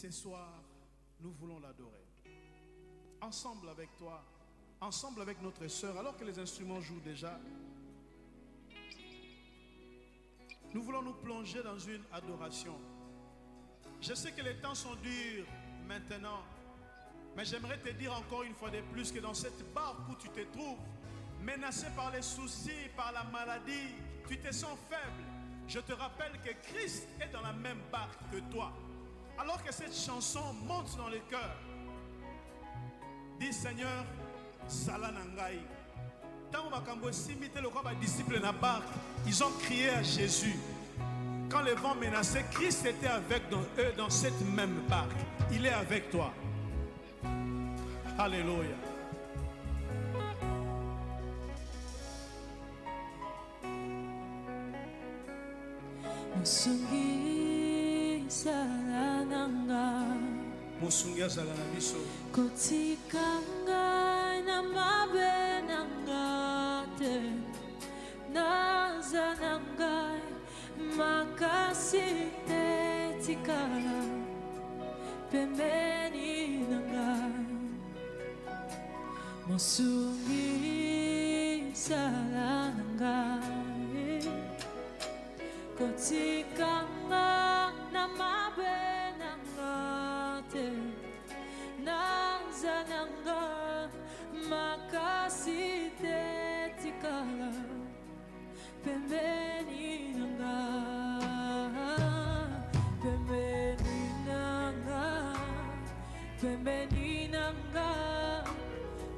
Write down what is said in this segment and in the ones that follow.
ce soir, nous voulons l'adorer. Ensemble avec toi, ensemble avec notre sœur, alors que les instruments jouent déjà, nous voulons nous plonger dans une adoration. Je sais que les temps sont durs maintenant, mais j'aimerais te dire encore une fois de plus que dans cette barque où tu te trouves, menacé par les soucis, par la maladie, tu te sens faible. Je te rappelle que Christ est dans la même barque que toi. Alors que cette chanson monte dans le cœur, dis Seigneur, Sala Nangai. Tant que les disciples dans la barque, ils ont crié à Jésus. Quand le vent menaçait, Christ était avec eux dans cette même barque. Il est avec toi. Alléluia. Musungi salananga, Musungi azalana biso. kotikanga na mabenanga te, nazananga makasi te tikala pembeni nanga. Musungi salananga, kotikanga na mabenanga te, nazananga makasi te tikala pembeni nanga, pembeni nanga, pembeni nanga,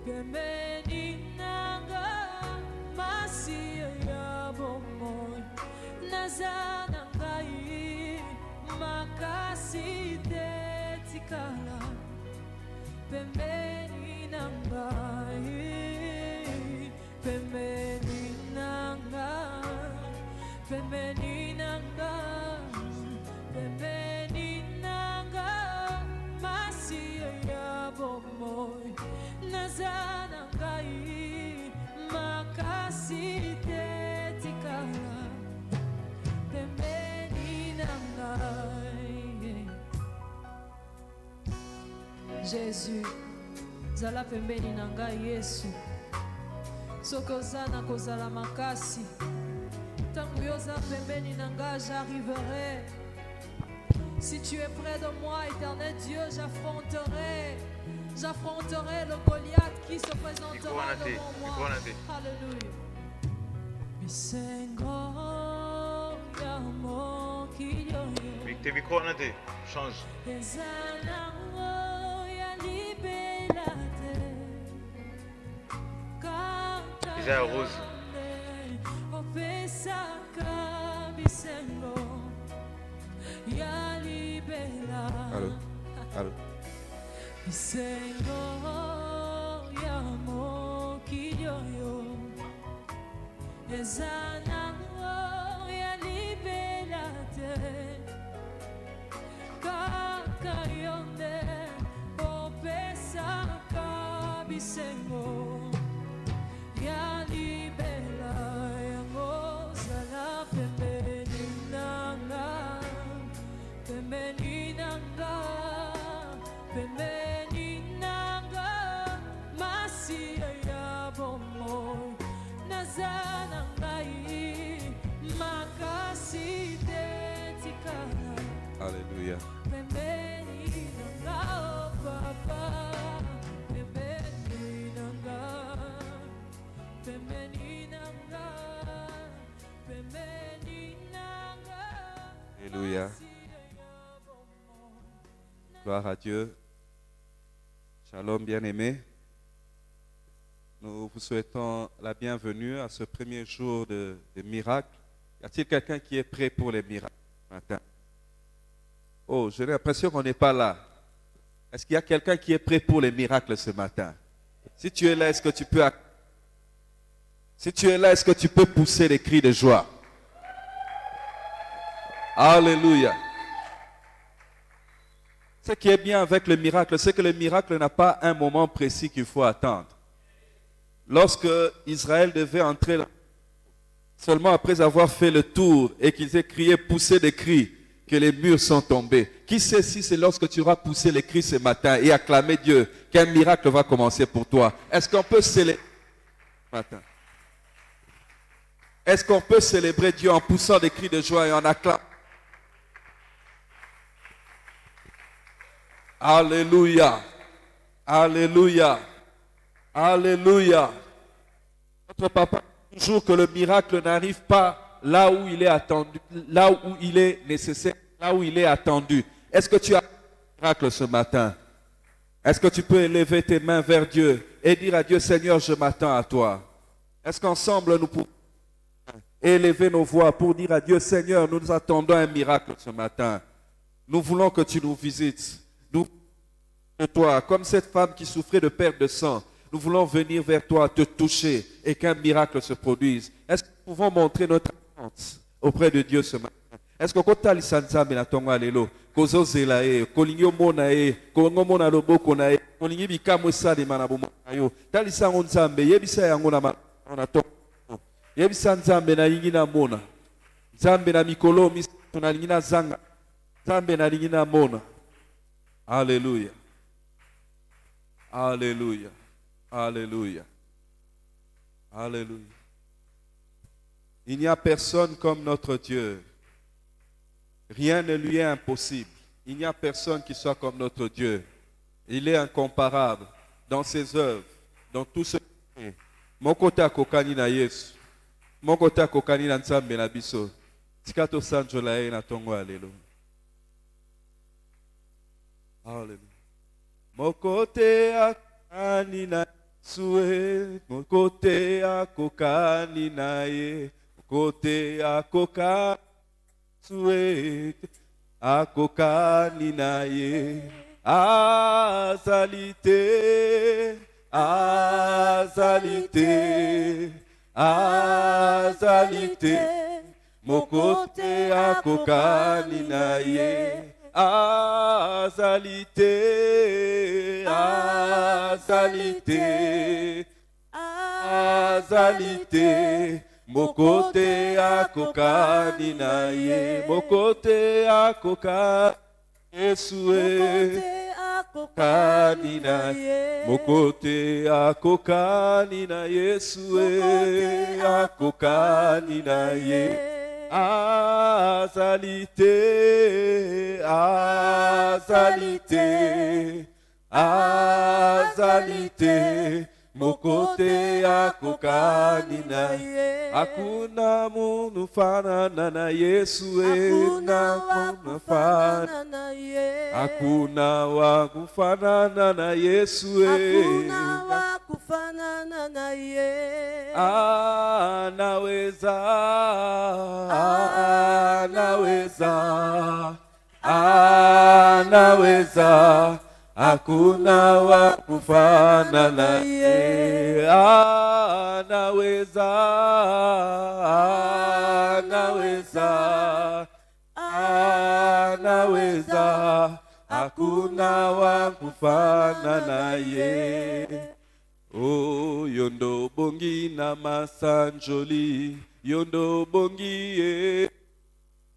pembeni nanga, masi ya bomoy. Nazanangai makasi te tikala pembeni nangai, pembeni nanga, pembeni nanga, pembeni nanga, masi ya bomoy. Nazanangai makasi te tikala. Jésus, zala pembeni nanga Yesu. Sokozana kozala makasi. Tangu yoza pembeni nanga, j'arriverai. Si tu es près de moi, éternel Dieu, j'affronterai le Goliath qui se présentera devant moi. Alléluia. Tes micros en été, change. Déjà rose. Allô, allô. Kakayonde opesa kabisengo ya libela yango zala pembeni nanga, pembeni nanga, pembeni nanga, masi ya bomoy. Nazana ngai makasi te tikala. Alléluia. Alléluia. Gloire à Dieu. Shalom bien-aimés. Nous vous souhaitons la bienvenue à ce premier jour de miracles. Y a-t-il quelqu'un qui est prêt pour les miracles ce matin? Oh, j'ai l'impression qu'on n'est pas là. Est-ce qu'il y a quelqu'un qui est prêt pour les miracles ce matin? Si tu es là, est-ce que tu peux... Si tu es là, est-ce que tu peux pousser des cris de joie? Alléluia. Ce qui est bien avec le miracle, c'est que le miracle n'a pas un moment précis qu'il faut attendre. Lorsque Israël devait entrer là, seulement après avoir fait le tour et qu'ils aient crié, poussé des cris, que les murs sont tombés. Qui sait si c'est lorsque tu auras poussé les cris ce matin et acclamé Dieu qu'un miracle va commencer pour toi? Est-ce qu'on peut célébrer ce matin? Est-ce qu'on peut célébrer Dieu en poussant des cris de joie et en acclamant? Alléluia. Alléluia. Alléluia. Notre papa dit toujours que le miracle n'arrive pas là où il est attendu, là où il est nécessaire, là où il est attendu. Est-ce que tu as un miracle ce matin? Est-ce que tu peux élever tes mains vers Dieu et dire à Dieu, Seigneur, je m'attends à toi? Est-ce qu'ensemble nous pouvons élever nos voix pour dire à Dieu, Seigneur, nous attendons un miracle ce matin. Nous voulons que tu nous visites. Nous, toi, comme cette femme qui souffrait de perte de sang, nous voulons venir vers toi, te toucher et qu'un miracle se produise. Est-ce que nous pouvons montrer notre attente auprès de Dieu ce matin? Est-ce que quand tu as na tonga lelo, kozo zelae, kolingyo monae, kongo mona loboko nae, kolingi bikamo sali manabumo ayo, talisa nzambe, yebisa yango na to. Yebisa nzambe na yingi na mona. Nzambe na mikolo miso na yingi na zanga. Nzambe na yingi na mona. Alléluia. Alléluia. Alléluia. Alléluia. Il n'y a personne comme notre Dieu. Rien ne lui est impossible. Il n'y a personne qui soit comme notre Dieu. Il est incomparable dans ses œuvres, dans tout ce qu'il fait. Mon côté à kokani na Yesu. Mon côté à kokani na nzambe na biso. Tikato sanjo la e na tongo alelo. Alléluia. Mon côté à kokani na Yesu. Mon côté à kokani na ye. Mon côté à kokani akokani na ye azalite azalite azalite mokote akokani na ye azalite azalite azalite mokote akokani na ye mokote akokani Yesue akokani na ye mokote akokani na Yesue akokani na ye azalite azalite azalite mokote akokani na ye hakuna munu fanana na Yesu hakuna munu fanana na ye hakuna wa kufanana na Yesu hakuna wa kufanana na ye anaweza anaweza anaweza hakuna wa kufanana ye anaweza anaweza anaweza hakuna wa kufanana ye oh yondo bongi na masanjoli yondo bongi ye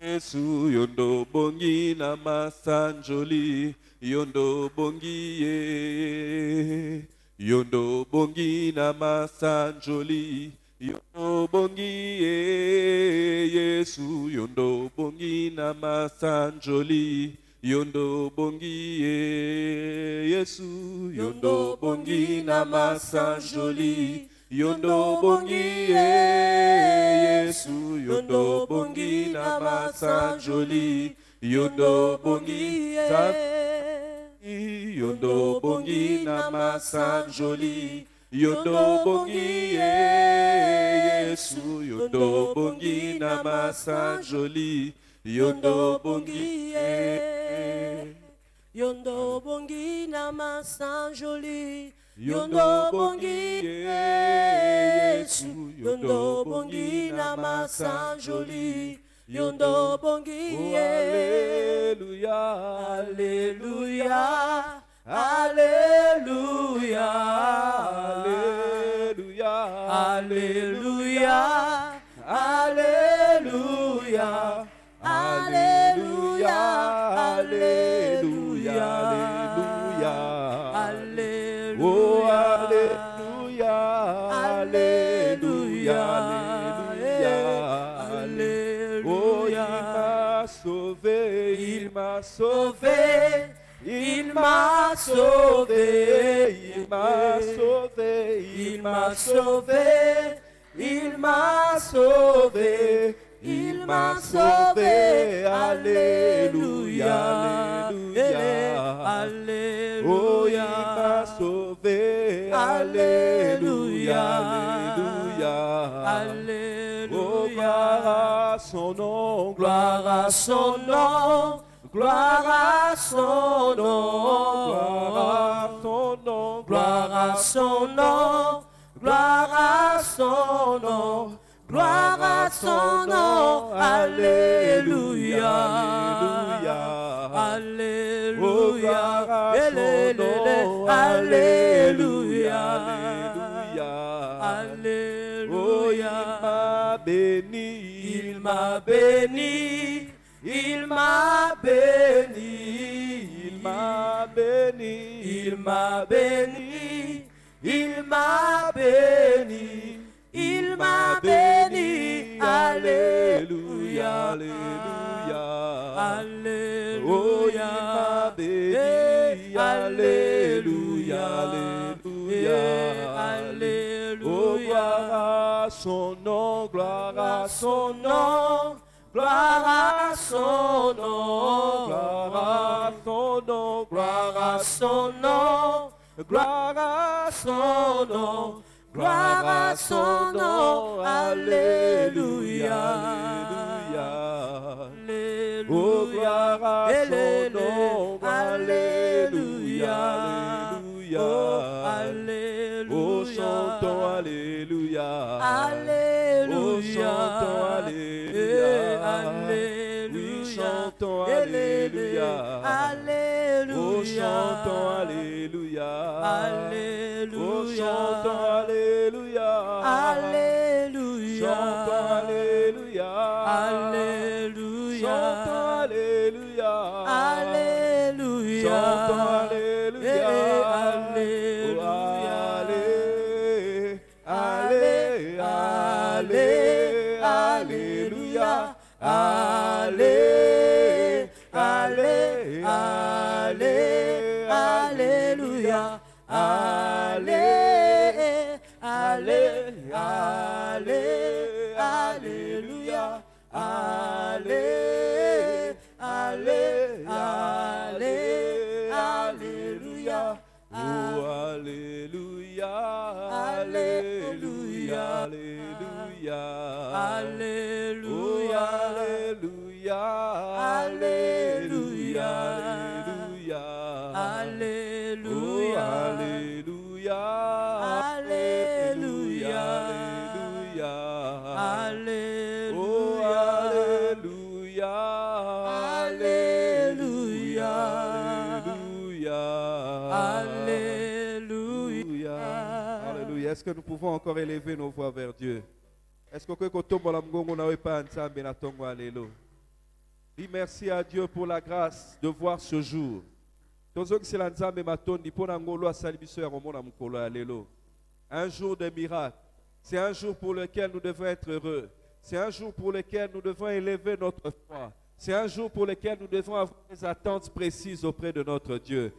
Yesu yondo bongi na masanjoli yondo bongi ye yondo bongi na masanjoli yondo bongi ye Yesu yondo bongi na masanjoli yondo bongi ye Yesu yondo bongi na masanjoli yondo bongi ye Yesu yondo bongi na masanjoli yondo bongi yondo bongi na masanjoli yondo bongi Yesu yondo bongi na masanjoli yondo bongi yondo bongi na masanjoli yondo bongi Yesu yondo bongi na masanjoli yondo bongi Alléluia Alléluia Alléluia Alléluia Alléluia Alléluia Alléluia Alléluia, Alléluia. Oh, Alléluia, Alléluia, Alléluia. Oh, il m'a sauvé, il m'a sauvé. Il m'a sauvé, il m'a sauvé, il m'a sauvé, il m'a sauvé, il m'a sauvé, alléluia, alléluia, oh il m'a sauvé, alléluia, alléluia, oh gloire à son nom, gloire à son nom. Gloire à son nom, gloire à son nom, gloire à son nom, gloire à son nom, gloire à son nom, alléluia, alléluia, alléluia, alléluia, alléluia, il m'a béni. Il m'a béni, il m'a béni, il m'a béni, il m'a béni, il m'a béni, alléluia, alléluia, alléluia, oh il m'a béni, alléluia, alléluia, oh gloire à son nom, gloire à son nom. Gloire à son nom, gloire à son nom, gloire à son nom, gloire à son nom, gloire à son nom, alléluia, alléluia, oh gloire à son nom, alléluia, alléluia, oh chantons alléluia, alléluia, oh chantons alléluia. Alléluia, chantons alléluia, alléluia, oh chantons alléluia, alléluia, oh chantons alléluia, alléluia, chantons alléluia, alléluia, chantons alléluia, alléluia, chantons alléluia, alléluia. Allez, allez, allez, alléluia, allez, allez, allez, alléluia, allez, allez, allez, alléluia, oh alléluia, alléluia, alléluia, alléluia, alléluia, alléluia, alléluia, alléluia, alléluia, alléluia, oh alléluia, alléluia, alléluia, alléluia. Est-ce que nous pouvons encore élever nos voix vers Dieu? Est-ce que dis merci à Dieu pour la grâce de voir ce jour. Un jour de miracle. C'est un jour pour lequel nous devons être heureux. C'est un jour pour lequel nous devons élever notre foi. C'est un jour pour lequel nous devons avoir des attentes précises auprès de notre Dieu.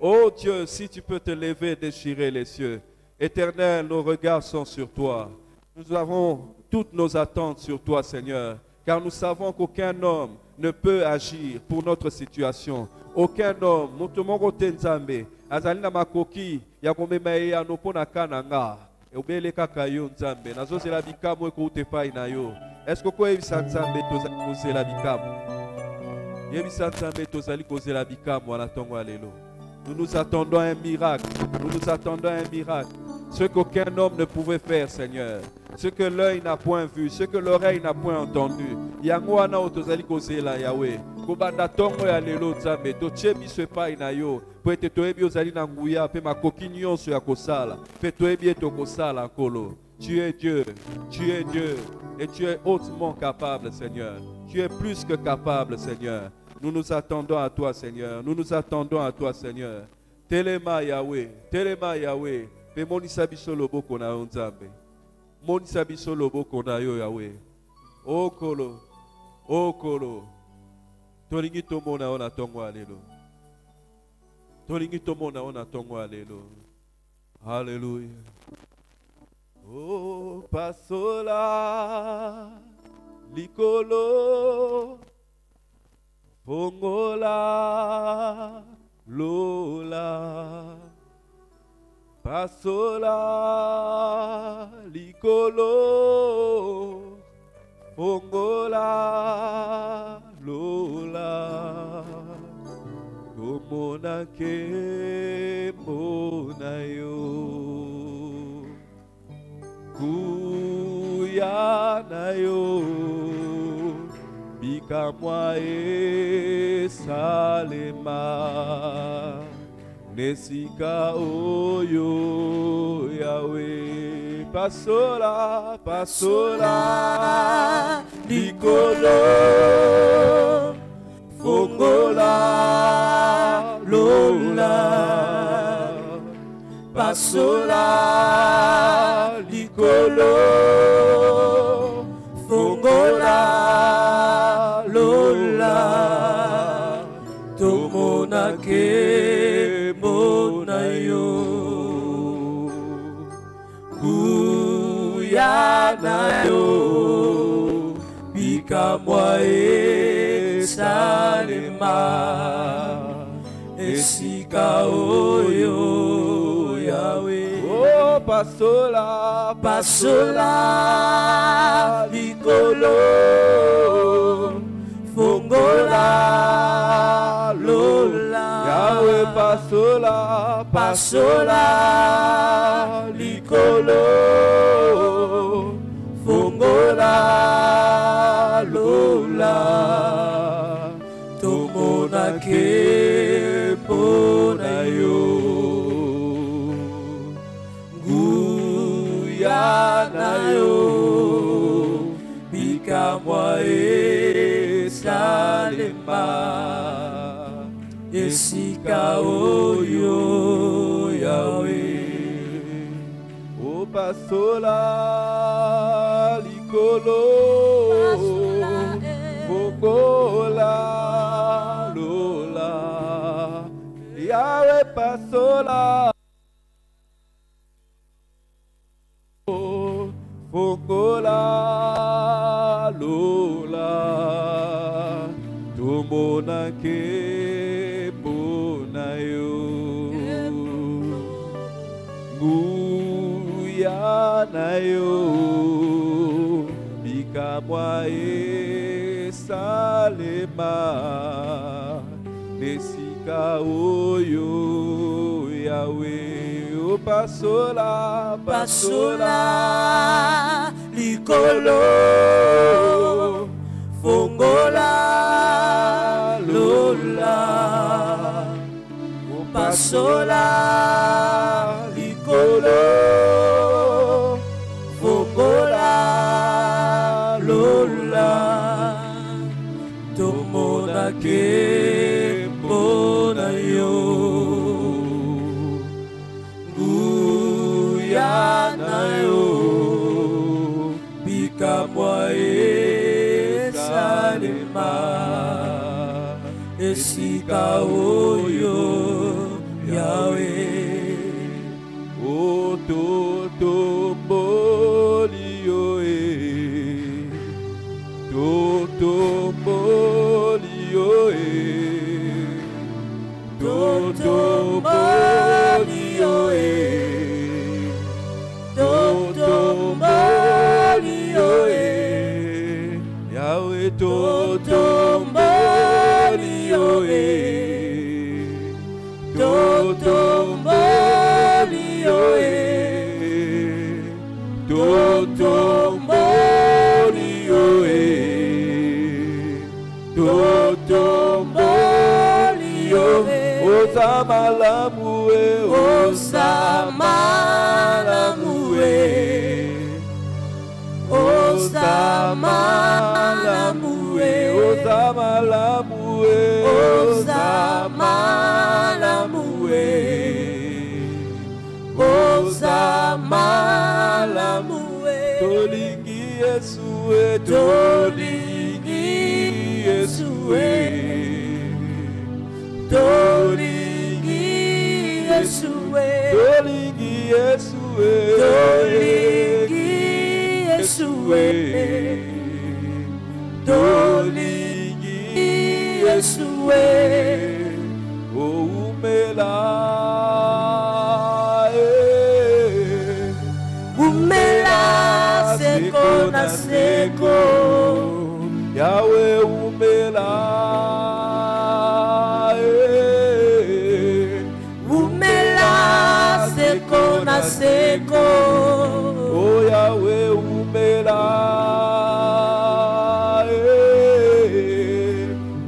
Oh Dieu, si tu peux te lever et déchirer les cieux. Éternel, nos regards sont sur toi. Nous avons toutes nos attentes sur toi, Seigneur, car nous savons qu'aucun homme ne peut agir pour notre situation. Aucun homme, Azalina makoki ya komemaye ya nopona kananga. Obele kaka yo nzambe. Nazozela bikamu eko utepai na yo. Est-ce que quoi ebisa nzambe tozali kozela bikamu? Yebisa nzambe tozali kozela bikamu ala tongo alelo. Nous nous attendons à un miracle. Nous nous attendons à un miracle. ce qu'aucun homme ne pouvait faire, Seigneur. Ce que l'œil n'a point vu, ce que l'oreille n'a point entendu. Yango wana otozali kozela Yahweh. Kobanda tongo ya lelo Nzambe, totie biso epai na yo. Po ete toyebi ozali na nguya pe makoki nyonso ya kosala. Pe toyebi ete okosala nkolo. Tu es Dieu, et tu es hautement capable, Seigneur. Tu es plus que capable, Seigneur. Nous nous attendons à toi, Seigneur. Nous nous attendons à toi, Seigneur. Telema Yahweh, pe monisa biso loboko na yo Nzambe. Monisa biso loboko na yo Yahweh. Okolo, tolingi tomona yo na tongo alelo. Tolingi tomona yo na tongo alelo. Hallelujah. Oh, pasola, likolo, fongola, lola. Pasola, likolo, fongola, lola. Tomona ke mona yo, kuya na yo, bikamwa e salema. Nesika oyo Yahweh. Pasola, likolo, fongola, lola. Pasola, likolo, fongola, lola. Tomona ke mona yo, kuya na yo, bikamwa e salema. Esika oyo Yahweh. Oh, pasola, likolo, fongola, lola. Yahweh pasola, likolo, fongola, lola. Tomona ke pona yo, nguya na yo, bikamwa e salema. Esika oyo Yahweh. O pasola, likolo, fongola, lola. Yahweh pasola, fongola, lola. Tomona ke mona yo, nguya na yo, bikamwa e salema. Nesika oyo Yahweh. O pasola, likolo, fongola, lola. O pasola, likolo, fongola, lola. Tomona ke mona yo, nguya na yo, bikamwa e salema. Esika oyo Yahweh. O totomboli yo e, totomboli yo e, totomboli yo e, totomboli yo e. Yahweh totomboli yo e, totomboli yo e, totomboli yoe, totomboli yoe, osamalamue, osamalamue, osamalamue, osamalamue, osamalamue, tolingi Yesue, tolingi Yesue, tolingi Yesue, tolingi Yesue, tolingi Yesue, tolingi Yesue, umela, umela seko na seko, Yahweh umela, umela seko na seko, oh Yahweh umela,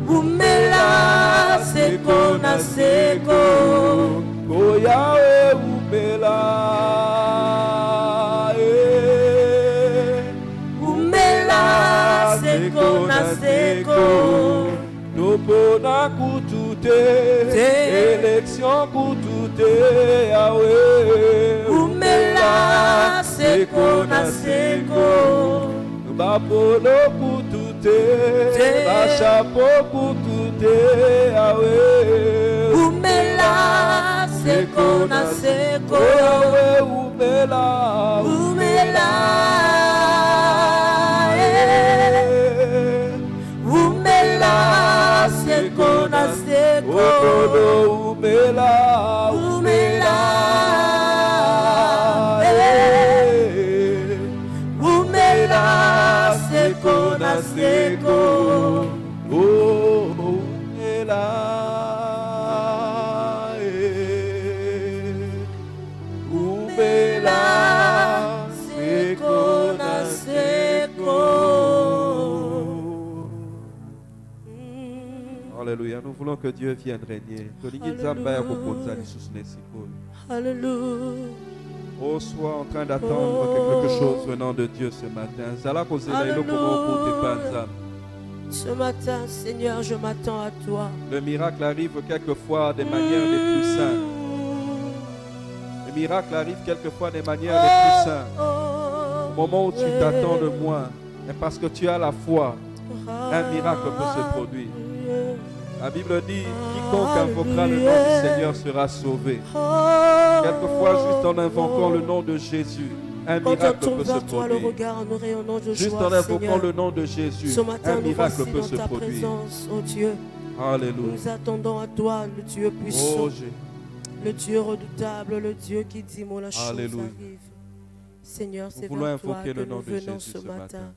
umela seko na seko, oh Yahweh umela, umela seko na seko, topona kutute, élection kutute, Yahweh umela seko na seko, bapolo kutute, bachapo kutute, Yahweh umela seko na seko, Yahweh umela, umela, umela seko na seko, Okodo umela, umela, umela seko na seko, oh umela, umela, seko na seko. Alléluia, nous voulons que Dieu vienne régner. Alléluia. Oh, sois en train d'attendre quelque chose venant de Dieu ce matin. Ce matin, Seigneur, je m'attends à toi. Le miracle arrive quelquefois des manières les plus simples. Le miracle arrive quelquefois des manières les plus simples. Au moment où tu t'attends de moi, et parce que tu as la foi, un miracle peut se produire. La Bible dit, quiconque invoquera le nom du Seigneur sera sauvé. Quelquefois, juste en invoquant le nom de Jésus, un miracle peut se produire. Juste en invoquant le nom de Jésus, un miracle peut se produire. Oh Dieu, Alléluia. nous attendons à toi, le Dieu puissant, Oh, Jésus. le Dieu redoutable, le Dieu qui dit moi la chose Alléluia. arrive. Seigneur, c'est voulons vers toi invoquer que le nom nous de venons Jésus ce ce matin. matin.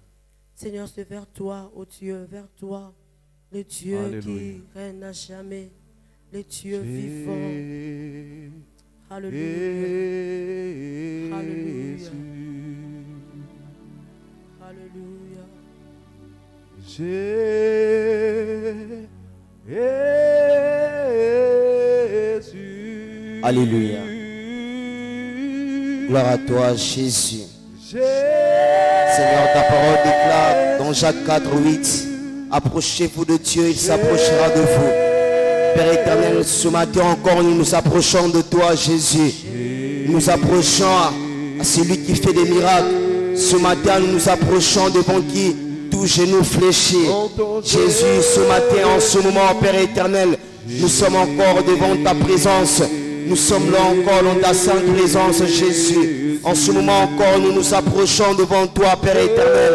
Seigneur, c'est vers toi, oh Dieu, vers toi, le Dieu Alléluia. qui règne à jamais, le Dieu vivant. Alléluia. Alléluia. Alléluia. Jésus. Alléluia. Gloire à toi, Jésus. Seigneur, ta parole déclare dans Jacques 4:8, approchez-vous de Dieu, il s'approchera de vous. Père éternel, ce matin encore, nous nous approchons de toi, Jésus. Nous nous approchons à celui qui fait des miracles. Ce matin, nous nous approchons devant qui tout genou fléchit. Jésus, ce matin, en ce moment, Père éternel, nous sommes encore devant ta présence. Nous sommes là encore dans ta sainte présence, Jésus. En ce moment encore, nous nous approchons devant toi, Père éternel.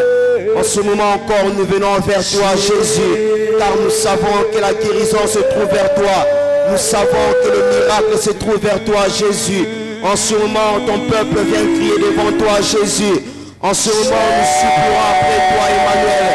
En ce moment encore, nous venons vers toi, Jésus. Car nous savons que la guérison se trouve vers toi. Nous savons que le miracle se trouve vers toi, Jésus. En ce moment, ton peuple vient crier devant toi, Jésus. En ce moment, nous supplions après toi, Emmanuel.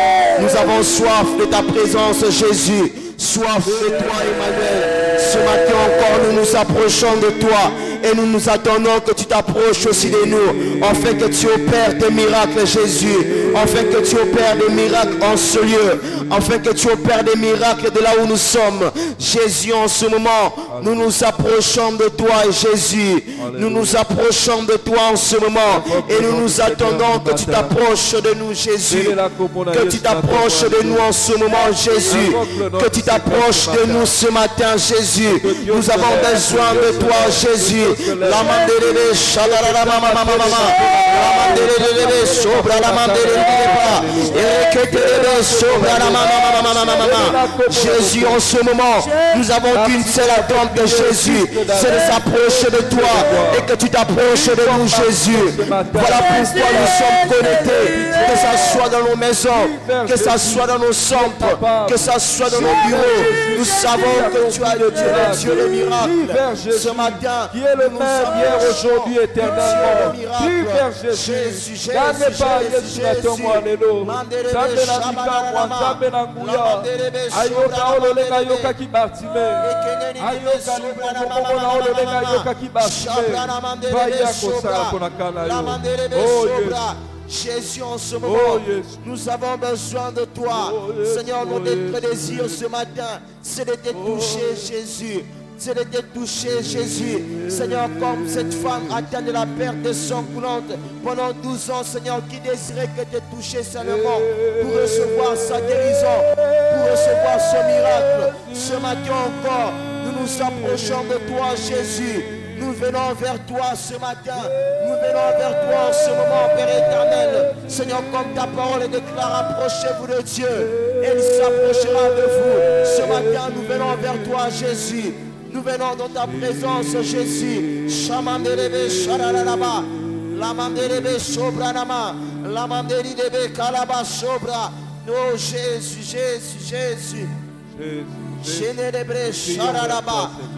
Nous avons soif de ta présence, Jésus. Soif de toi, Emmanuel. Ce matin encore, nous nous approchons de toi. Et nous nous attendons que tu t'approches aussi de nous, afin que tu opères des miracles, Jésus, afin que tu opères des miracles en ce lieu, afin que tu opères des miracles de là où nous sommes. Jésus, en ce moment, nous nous approchons de toi, Jésus. Nous nous approchons de toi en ce moment et nous nous attendons que tu t'approches de nous, Jésus. Que tu t'approches de nous en ce moment, Jésus. Que tu t'approches de nous ce matin, Jésus. Nous avons besoin de toi, Jésus. La mandelebe, shalalala, mama, mama, mama. La mandelebe, sobra la mandelebe, ereketelebe, sobra la mama, mama, mama, mama. Jésus, en ce moment, nous avons qu'une seule attente de Jésus, c'est de s'approcher de toi et que tu t'approches de nous, Jésus. Voilà pourquoi nous sommes connectés, que ça soit dans nos maisons, que ça soit dans nos centres, que ça soit dans nos bureaux. Nous savons que tu as le Dieu de miracles. Ce matin, qui est le même hier, aujourd'hui, éternellement. Prie vers Jésus. N'allez pas, Jésus, Alléluia. Zambe na mikamwa, Zambe na nguya. Ayoka ololenga yoka ki Bartime. Ayoka limongo na ololenga yoka ki Bartime. Vaya kosala konakala yo. Oh Jésus. Jésus, en ce moment, nous avons besoin de toi. Seigneur, notre désir ce matin, c'est de te toucher, Jésus. C'est de te toucher, Jésus. Seigneur, comme cette femme atteinte de la perte de sang coulante pendant 12 ans, Seigneur, qui désirait que te toucher seulement pour recevoir sa guérison, pour recevoir ce miracle. Ce matin encore, nous nous approchons de toi, Jésus. Nous venons vers toi ce matin. Nous venons vers toi en ce moment, Père éternel. Seigneur, comme ta parole déclare, approchez-vous de Dieu et il s'approchera de vous. Ce matin, nous venons vers toi, Jésus. Nous venons dans ta présence, Jésus. Shamandelebe sharalalaba. Lamandelebe sobranama. Lamandelebe kalaba sobra. Oh Jésus, Jésus, Jésus.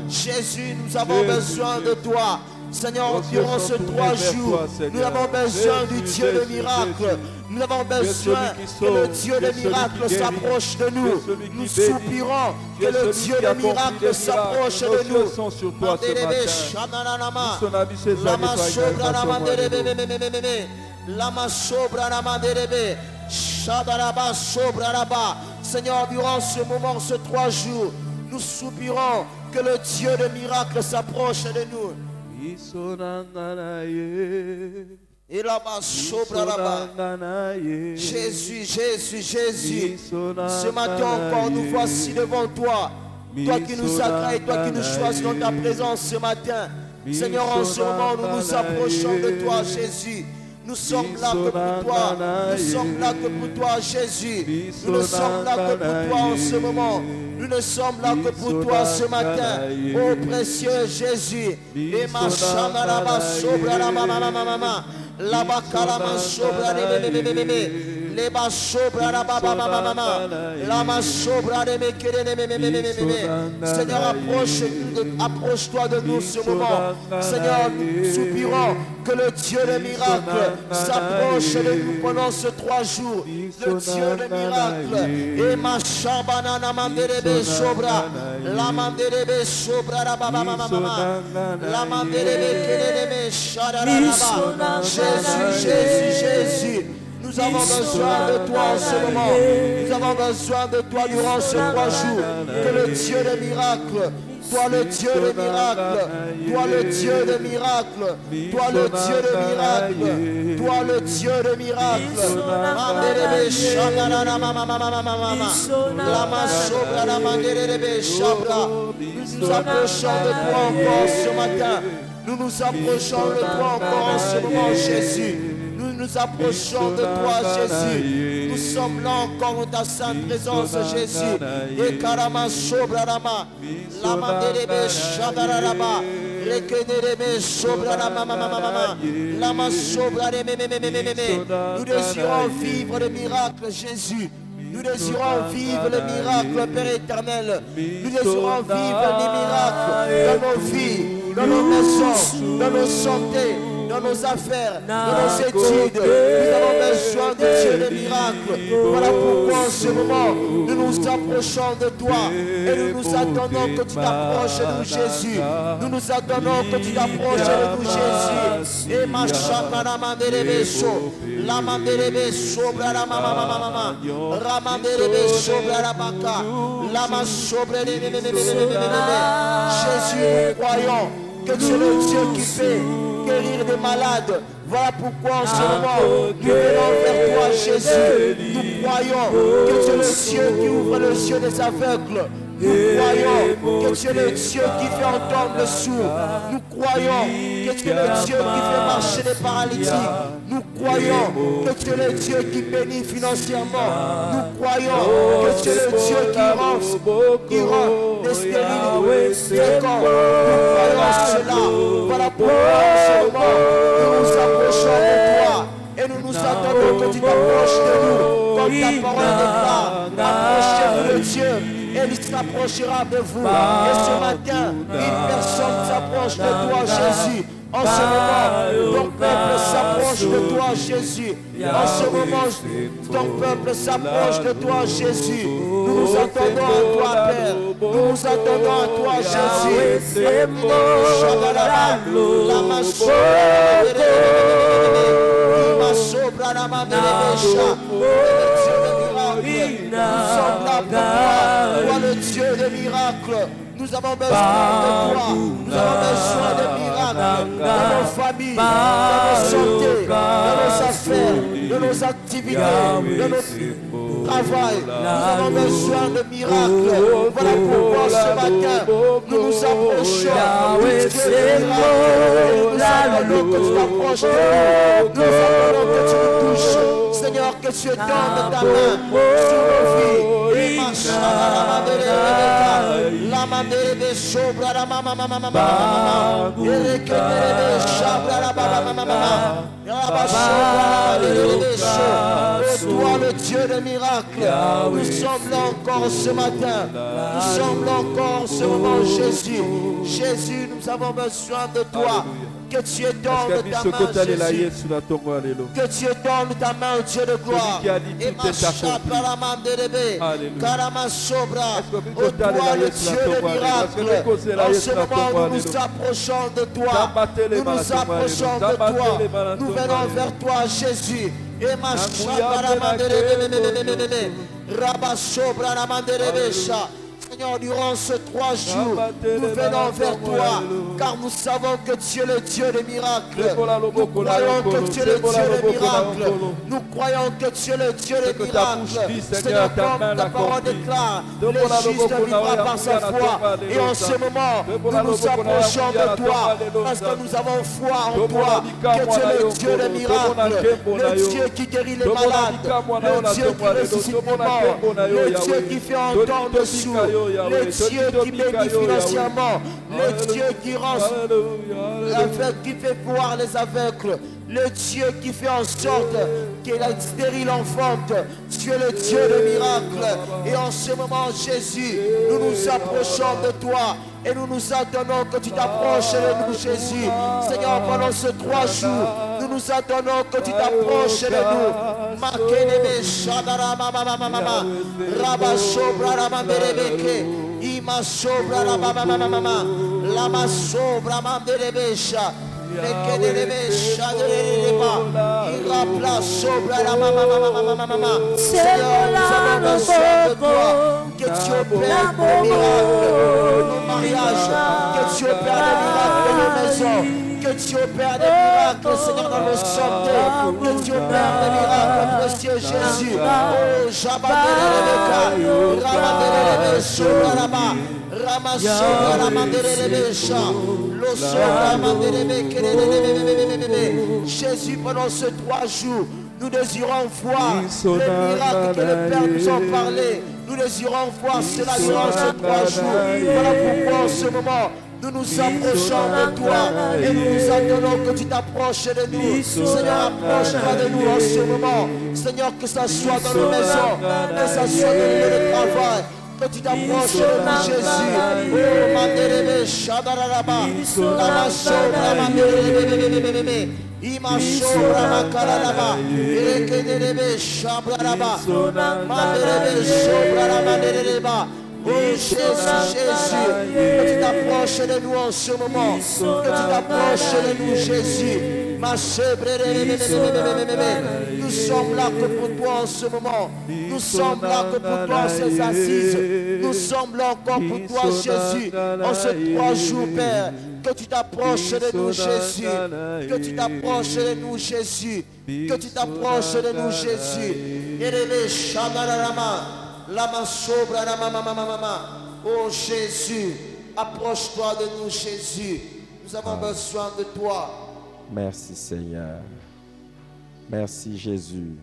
Jésus, nous avons besoin de toi. Seigneur, durant ces 3 jours, nous avons besoin du Dieu de miracles. Nous avons besoin que le Dieu de miracles s'approche de nous. Nous soupirons que le Dieu de miracles s'approche de nous. Seigneur, durant ce moment, ces 3 jours, nous soupirons que le Dieu de miracles s'approche de nous. Et là-bas, Jésus, Jésus, Jésus. Ce matin encore, nous voici devant toi. Toi qui nous agrées, toi qui nous choisis dans ta présence ce matin. Seigneur, en ce moment, nous nous approchons de toi, Jésus. Nous sommes là que pour toi. Nous sommes là que pour toi, Jésus. Nous ne sommes là que pour toi en ce moment. Nous ne sommes là que pour toi ce matin. Oh précieux Jésus. Et ma chama la ba sobra la mama. La ba kalama sobra les ba sobra la ba mama. La ma sobra de me Seigneur, approche-toi de nous ce moment. Seigneur, nous soupirons que le Dieu de miracles s'approche de nous pendant ces 3 jours. Le Dieu de miracles. Et ma chambana na manderebe sobra. La manderebe sobra la ba mama. La manderebe kelebe shara la ba. Jésus, Jésus, Jésus. Nous avons besoin de toi en ce moment. Nous avons besoin de toi durant ces 3 jours. Que le Dieu de miracles, toi le Dieu de miracles, toi le Dieu de miracles, toi le Dieu de miracles, toi le Dieu de miracles. Mandelebe shanana mama. Lama sobra la mandelebe shabra. Nous nous approchons de toi encore ce matin. Nous nous approchons de toi encore en ce moment, Jésus. Nous approchons de toi, Jésus. Nous sommes là encore dans ta sainte présence, Jésus. Et karama sobrarama, lama derebe shadararaba, rekenerebe sobrarama mama, lama sobrareme. Nous désirons vivre le miracle, Jésus. Nous désirons vivre le miracle, Père éternel. Nous désirons vivre les miracles dans nos vies, dans nos maisons, dans nos santé, dans dans nos affaires, dans nos études. Nous avons besoin de Dieu des miracles. Voilà pourquoi en ce moment, nous nous approchons de toi et nous nous attendons que tu t'approches de nous, Jésus. Nous nous attendons que tu t'approches de nous, Jésus. Et ma chapa la mandelebe so, la mandelebe sobra la mama, ramandelebe sobra la baka, la ma sobre Jésus, nous croyons que tu es le Dieu qui fait guérir des malades. Voilà pourquoi en ce moment, nous venons vers toi, Jésus. Nous croyons que tu es le Dieu qui ouvre les yeux des aveugles. Nous croyons que tu es le Dieu qui fait entendre le sourd. Nous croyons que tu es le Dieu qui fait marcher les paralytiques. Nous croyons que tu es le Dieu qui bénit financièrement. Nous croyons que tu es le Dieu qui rend les stériles féconds. Nous croyons cela. Voilà pourquoi en ce moment, nous nous approchons de toi. Et nous nous attendons que tu t'approches de nous. Comme ta parole déclare, approchez-vous de Dieu. Et il s'approchera de vous. Et ce matin, une personne s'approche de toi, Jésus. En ce moment, ton peuple s'approche de toi, Jésus. En ce moment, ton peuple s'approche de toi, Jésus. Nous nous attendons à toi, Père. Nous nous attendons à toi, Jésus. Nous sommes là pour toi, le Dieu des miracles. Nous avons besoin de toi. Nous avons besoin de miracles dans nos familles, dans nos santé, dans nos affaires, dans nos activités, dans notre travail. Nous avons besoin de miracles. Voilà pourquoi ce matin, nous nous approchons du Dieu des miracles. Nous attendons que tu t'approches de nous. Nous attendons que tu nous touches. Seigneur, que tu étendes ta main sur nos vies. La mandelebe sobra la mama. Toi le Dieu des miracles, nous sommes là encore ce matin. Nous sommes là encore ce moment, Jésus. Jésus, nous avons besoin de toi. Que tu étendes ta main, Jésus. Que tu étendes ta main, Dieu de gloire. Et ma chapa la mandelebe, karama sobra. Oh, toi le Dieu des miracles. En ce moment, nous nous approchons de toi. Nous nous approchons de toi. Nous venons vers toi, Jésus. Et ma chapa la mandelebe, rabba sobra la mandelebe. Seigneur, durant ces 3 jours, nous venons vers toi, car nous savons que tu es le Dieu des miracles. Nous croyons que tu es le Dieu des miracles. Nous croyons que tu es le Dieu des miracles. Seigneur, comme ta parole déclare, le juste vivra par sa foi. Et en ce moment, nous nous approchons de toi, parce que nous avons foi en toi, que tu es le Dieu des miracles, le Dieu qui guérit les malades, le Dieu qui ressuscite les morts, le Dieu qui fait entendre le sourd, le Dieu qui bénit financièrement, le Dieu qui rend l'aveugle, qui fait voir les aveugles, le Dieu qui fait en sorte que la stérile enfante. Tu es le Dieu de miracles. Et en ce moment, Jésus, nous nous approchons de toi. Et nous nous attendons que tu t'approches de nous, Jésus. Seigneur, pendant ces 3 jours, nous nous attendons que tu t'approches de nous. Makenebe shadara mama mama Rabba sobra rama berebeke. Ima sobra rama mama mama. Lama sobra mama berebesha. Mekenebe shadereba. Ira pla sobra rama mama. Seigneur, nous avons besoin de toi. Que tu opères des miracles dans nos mariages. Que tu opères des miracles dans nos maisons. Que tu opères des miracles, Seigneur, dans nos santé. Que tu opères des miracles, précieux Jésus. Oh, Jabadelebeka, Ramadelebe, Sobraraba, Ramasobra, Ramadelebe, Losobra, Ramadelebe, Jésus, pendant ces 3 jours, nous désirons voir les miracles que le Père nous a parlé. Nous désirons voir cela durant ces 3 jours. Voilà pourquoi en ce moment, nous nous approchons de toi et nous nous attendons que tu t'approches de nous. Seigneur, approche-toi de nous en ce moment. Seigneur, que ça soit dans nos maisons, que ça soit dans le lieu de travail. Que tu t'approches de nous, Jésus. Oh, Mandelebe, Shadaraba, Lama Sobra, Mandelebe, Imashora makaraba, erekenebe shabraraba, manderebe shobraraba dereba. Oh Jésus, Jésus, que tu t'approches de nous en ce moment, que tu t'approches de nous, Jésus. Nous sommes là que pour toi en ce moment. Nous sommes là que pour toi en ces assises. Nous sommes là encore pour toi, Jésus, en ces 3 jours, Père. Que tu t'approches de nous, Jésus. Que tu t'approches de nous, Jésus. Que tu t'approches de nous, Jésus. Oh Jésus, approche-toi de nous, Jésus. Nous avons besoin de toi. Merci Seigneur. Merci Jésus.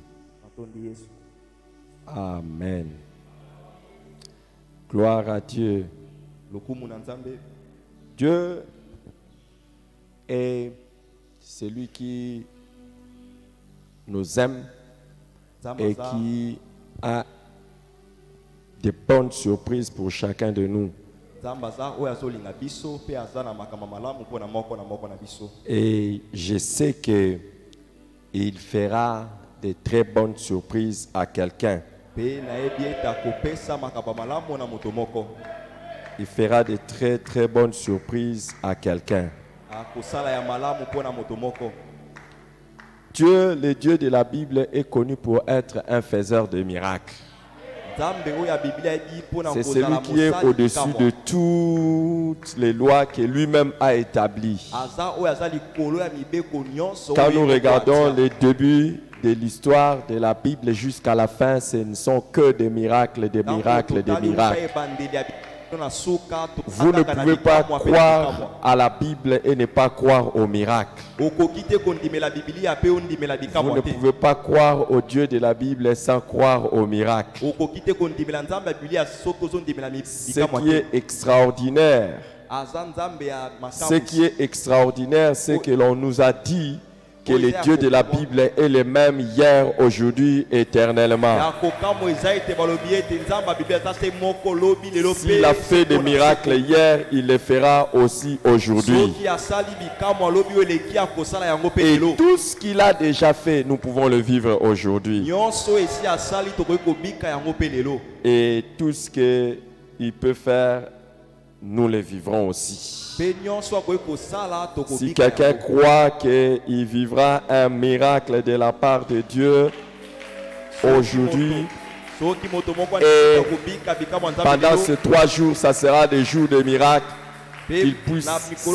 Amen. Gloire à Dieu. Dieu est celui qui nous aime et qui a des bonnes surprises pour chacun de nous. Et je sais que il fera de très bonnes surprises à quelqu'un. Il fera de très très bonnes surprises à quelqu'un. Dieu, le Dieu de la Bible, est connu pour être un faiseur de miracles. C'est celui qui est au-dessus de toutes les lois que lui-même a établies. Quand nous regardons les débuts de l'histoire de la Bible jusqu'à la fin, ce ne sont que des miracles, des miracles, des miracles. Vous ne pouvez pas croire à la Bible et ne pas croire aux miracles. Vous ne pouvez pas croire au Dieu de la Bible sans croire aux miracles. Ce qui est extraordinaire, c'est que l'on nous a dit que le Dieu de la Bible est le même hier, aujourd'hui, éternellement. S'il a fait des miracles hier, il les fera aussi aujourd'hui. Et tout ce qu'il a déjà fait, nous pouvons le vivre aujourd'hui. Et tout ce qu'il peut faire, nous le vivrons aussi. Si quelqu'un croit qu'il vivra un miracle de la part de Dieu aujourd'hui, et pendant ces 3 jours, ça sera des jours de miracles, qu'il puisse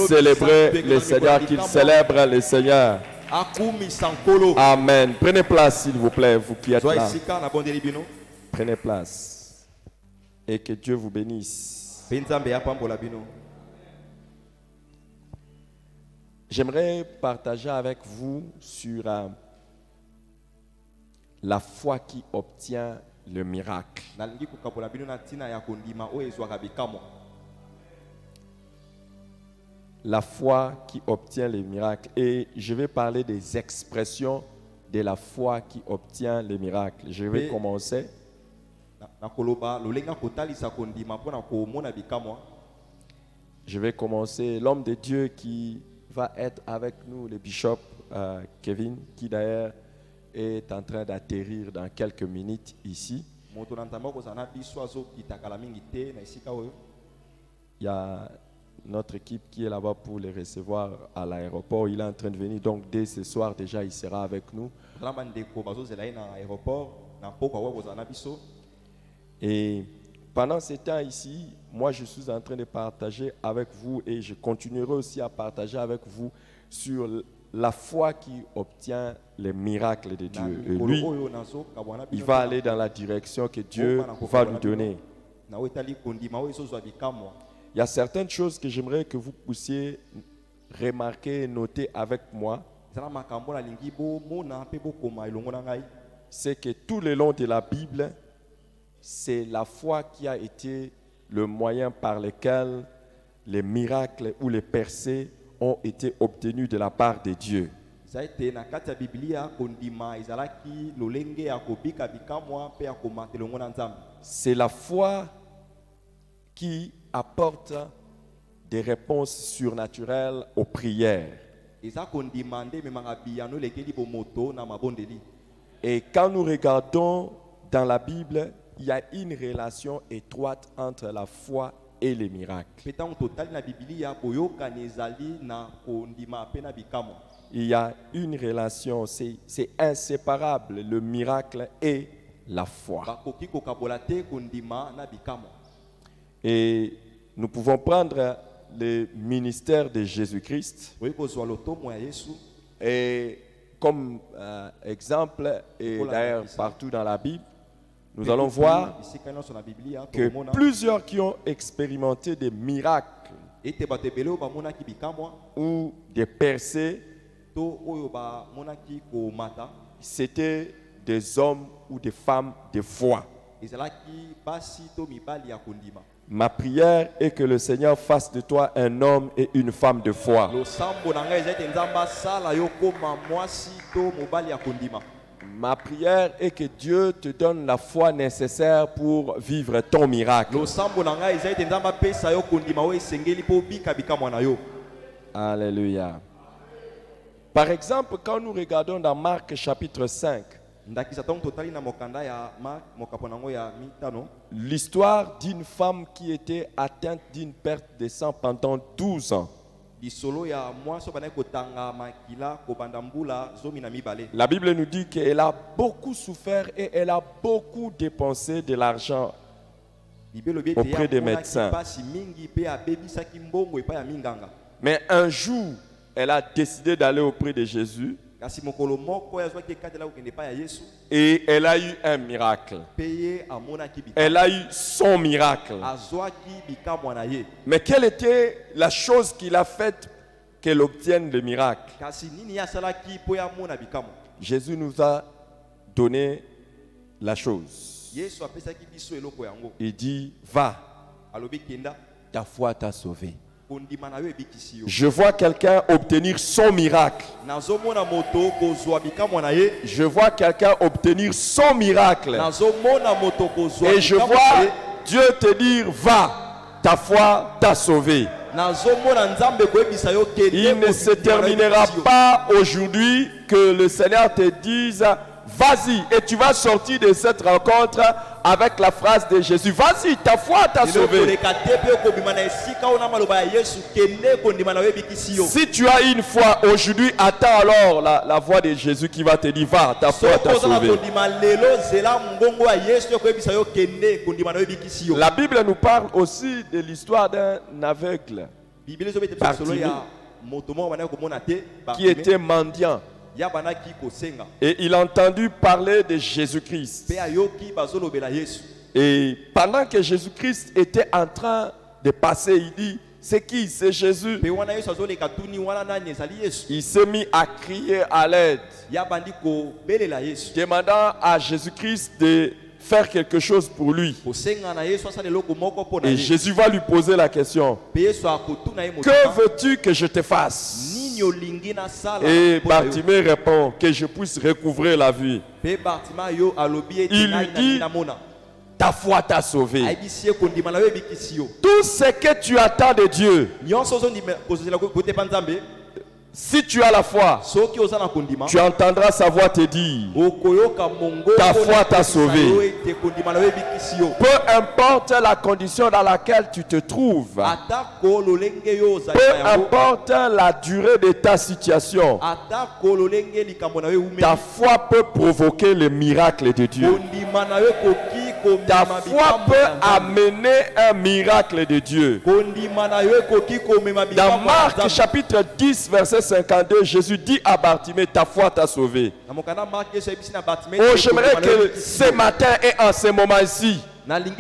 célébrer le Seigneur, qu'il célèbre le Seigneur. Amen. Prenez place, s'il vous plaît, vous qui êtes là. Prenez place. Et que Dieu vous bénisse. J'aimerais partager avec vous sur la foi qui obtient le miracle. La foi qui obtient le miracle. Et je vais parler des expressions de la foi qui obtient le miracle. Je vais commencer. Je vais commencer. L'homme de Dieu qui va être avec nous, le bishop Kevin, qui d'ailleurs est en train d'atterrir dans quelques minutes ici. Il y a notre équipe qui est là-bas pour les recevoir à l'aéroport. Il est en train de venir, donc dès ce soir déjà il sera avec nous. Et pendant ce temps ici, moi je suis en train de partager avec vous et je continuerai aussi à partager avec vous sur la foi qui obtient les miracles de Dieu. Et lui, il va aller dans la direction que Dieu va lui donner. Il y a certaines choses que j'aimerais que vous puissiez remarquer et noter avec moi. C'est que tout le long de la Bible, c'est la foi qui a été le moyen par lequel les miracles ou les percées ont été obtenus de la part de Dieu. C'est la foi qui apporte des réponses surnaturelles aux prières. Et quand nous regardons dans la Bible, il y a une relation étroite entre la foi et les miracles. Il y a une relation, c'est inséparable, le miracle et la foi. Et nous pouvons prendre le ministère de Jésus-Christ et comme exemple, et d'ailleurs partout dans la Bible, nous allons voir que plusieurs qui ont expérimenté des miracles ou des percées, c'était des hommes ou des femmes de foi. Ma prière est que le Seigneur fasse de toi un homme et une femme de foi. Ma prière est que Dieu te donne la foi nécessaire pour vivre ton miracle. Alléluia. Par exemple, quand nous regardons dans Marc chapitre 5, l'histoire d'une femme qui était atteinte d'une perte de sang pendant 12 ans. La Bible nous dit qu'elle a beaucoup souffert et elle a beaucoup dépensé de l'argent auprès des médecins. Mais un jour, elle a décidé d'aller auprès de Jésus et elle a eu un miracle. Elle a eu son miracle. Mais quelle était la chose qu'il a faite qu'elle obtienne le miracle? Jésus nous a donné la chose. Il dit, va, ta foi t'a sauvé. Je vois quelqu'un obtenir son miracle. Je vois quelqu'un obtenir son miracle. Et je vois Dieu te dire, va, ta foi t'a sauvé. Il ne se terminera pas aujourd'hui que le Seigneur te dise, vas-y, et tu vas sortir de cette rencontre avec la phrase de Jésus. Vas-y, ta foi t'a sauvé. Si tu as une foi aujourd'hui, attends alors la voix de Jésus qui va te dire, va, ta foi t'a sauvé. La Bible nous parle aussi de l'histoire d'un aveugle qui était mendiant. Et il a entendu parler de Jésus-Christ. Et pendant que Jésus-Christ était en train de passer, il dit, c'est qui? C'est Jésus. Il s'est mis à crier à l'aide, demandant à Jésus-Christ de faire quelque chose pour lui. Et Jésus va lui poser la question, que veux-tu que je te fasse? Et Bartimée répond, que je puisse recouvrer la vue. Il lui dit, ta foi t'a sauvé. Tout ce que tu attends de Dieu, si tu as la foi, tu entendras sa voix te dire, ta foi t'a sauvé. Peu importe la condition dans laquelle tu te trouves, peu importe la durée de ta situation, ta foi peut provoquer le miracle de Dieu. Ta foi peut amener un miracle de Dieu. Dans Marc chapitre 10 verset 52, Jésus dit à Bartimée, ta foi t'a sauvé. Oh, j'aimerais que ce matin et en ce moment-ci, Marc 10,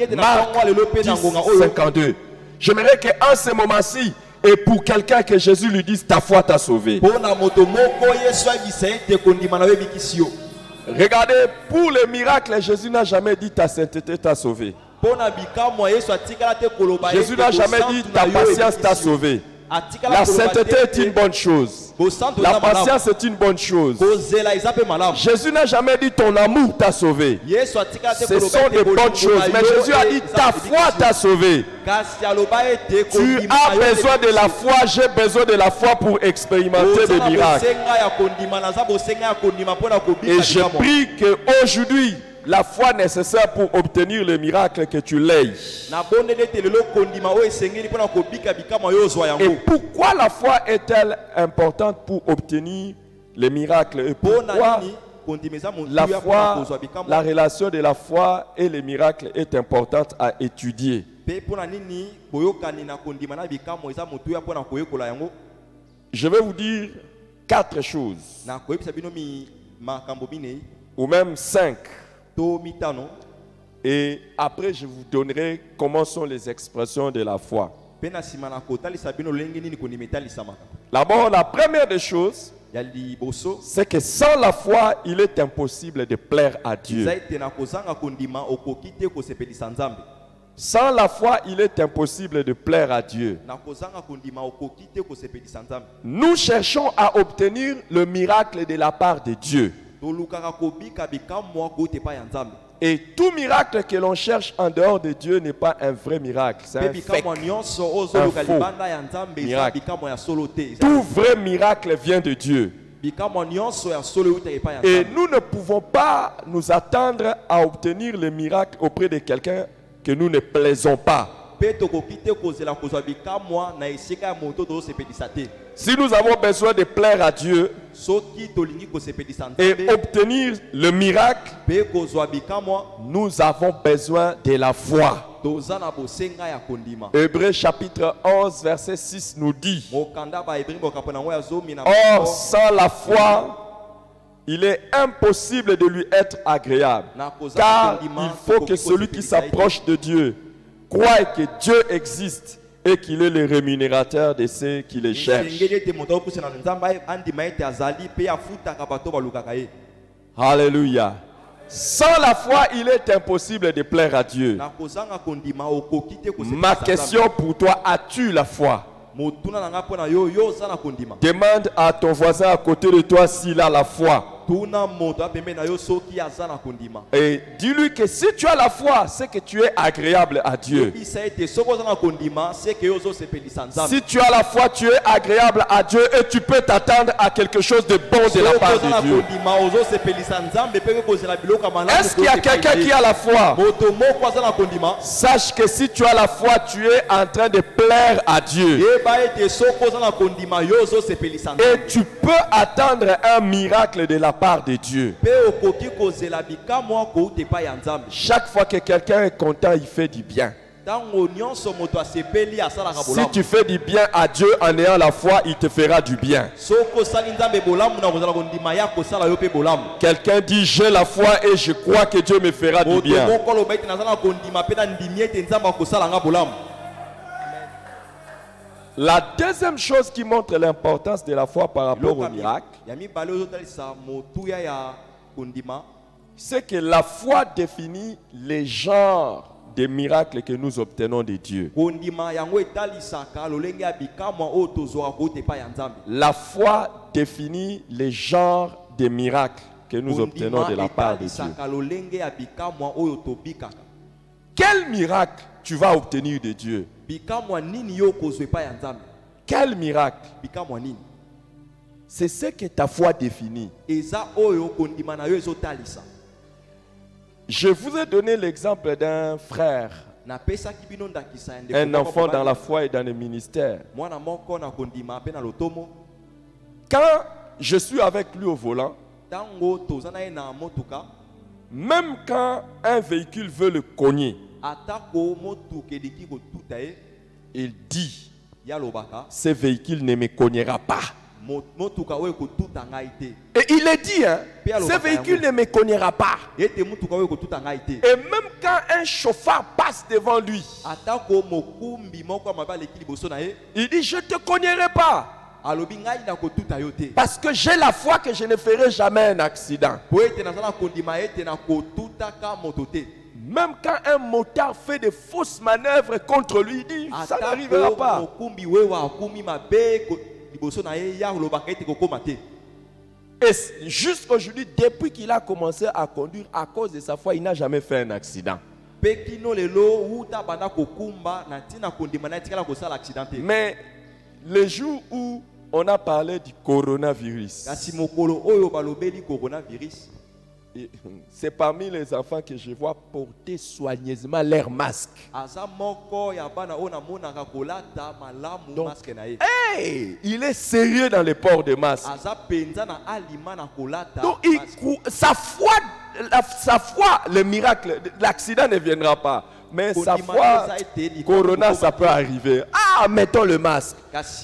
52, j'aimerais qu'en ce moment-ci, et pour quelqu'un que Jésus lui dise, ta foi t'a sauvé. Regardez, pour le miracle, Jésus n'a jamais dit ta sainteté t'a sauvé. Jésus n'a jamais dit ta patience t'a sauvé. La sainteté est une bonne chose. La patience est une bonne chose. Jésus n'a jamais dit ton amour t'a sauvé. Ce sont de bonnes choses. Mais Jésus a dit ta foi t'a sauvé. Tu as besoin de la foi. J'ai besoin de la foi pour expérimenter des miracles. Et je prie qu'aujourd'hui, la foi nécessaire pour obtenir le miracle que tu l'aies. Et pourquoi la foi est-elle importante pour obtenir les miracles? Et pourquoi la foi, la relation de la foi et les miracles est importante à étudier? Je vais vous dire 4 choses, ou même 5. Et après, je vous donnerai comment sont les expressions de la foi. D'abord, la première des choses, c'est que sans la foi, il est impossible de plaire à Dieu. Sans la foi, il est impossible de plaire à Dieu. Nous cherchons à obtenir le miracle de la part de Dieu. Et tout miracle que l'on cherche en dehors de Dieu n'est pas un vrai miracle. C'est un fake, un faux miracle. Tout vrai miracle vient de Dieu. Et nous ne pouvons pas nous attendre à obtenir le miracle auprès de quelqu'un que nous ne plaisons pas. Si nous avons besoin de plaire à Dieu et obtenir le miracle, nous avons besoin de la foi. Hébreux chapitre 11 verset 6 nous dit: or sans la foi, il est impossible de lui être agréable, car il faut que celui qui s'approche de Dieu croit que Dieu existe et qu'il est le rémunérateur de ceux qui le cherchent. Alléluia. Sans la foi, il est impossible de plaire à Dieu. Ma question pour toi, as-tu la foi? Demande à ton voisin à côté de toi s'il a la foi. Et dis-lui que si tu as la foi, c'est que tu es agréable à Dieu. Si tu as la foi, tu es agréable à Dieu et tu peux t'attendre à quelque chose de bon de la part de Dieu. Est-ce qu'il y a quelqu'un qui a la foi? Sache que si tu as la foi, tu es en train de plaire à Dieu. Et tu peux attendre un miracle de la part de Dieu. Chaque fois que quelqu'un est content, il fait du bien. Si tu fais du bien à Dieu en ayant la foi, il te fera du bien. Quelqu'un dit: j'ai la foi et je crois que Dieu me fera du bien. La deuxième chose qui montre l'importance de la foi par rapport au miracle, c'est que la foi définit les genres des miracles que nous obtenons de Dieu. La foi définit les genres des miracles que nous obtenons de la part de Dieu. Quel miracle tu vas obtenir de Dieu? Quel miracle? C'est ce que ta foi définit. Je vous ai donné l'exemple d'un frère, un enfant dans la foi et dans le ministère. Quand je suis avec lui au volant, même quand un véhicule veut le cogner, il dit: ce véhicule ne me cognera pas. Et il est dit, hein, ce véhicule ne me cognera pas. Et même quand un chauffeur passe devant lui, il dit: je ne te cognerai pas. Parce que j'ai la foi que je ne ferai jamais un accident. Même quand un motard fait de fausses manœuvres contre lui, il dit, ça n'arrivera pas. Et jusqu'aujourd'hui, depuis qu'il a commencé à conduire à cause de sa foi, il n'a jamais fait un accident. Mais le jour où on a parlé du coronavirus, c'est parmi les enfants que je vois porter soigneusement leur masque. Donc, hey, il est sérieux dans le port de masque. Donc, sa foi, le miracle, l'accident ne viendra pas. Mais sa foi, corona, ça peut arriver. Ah, mettons le masque.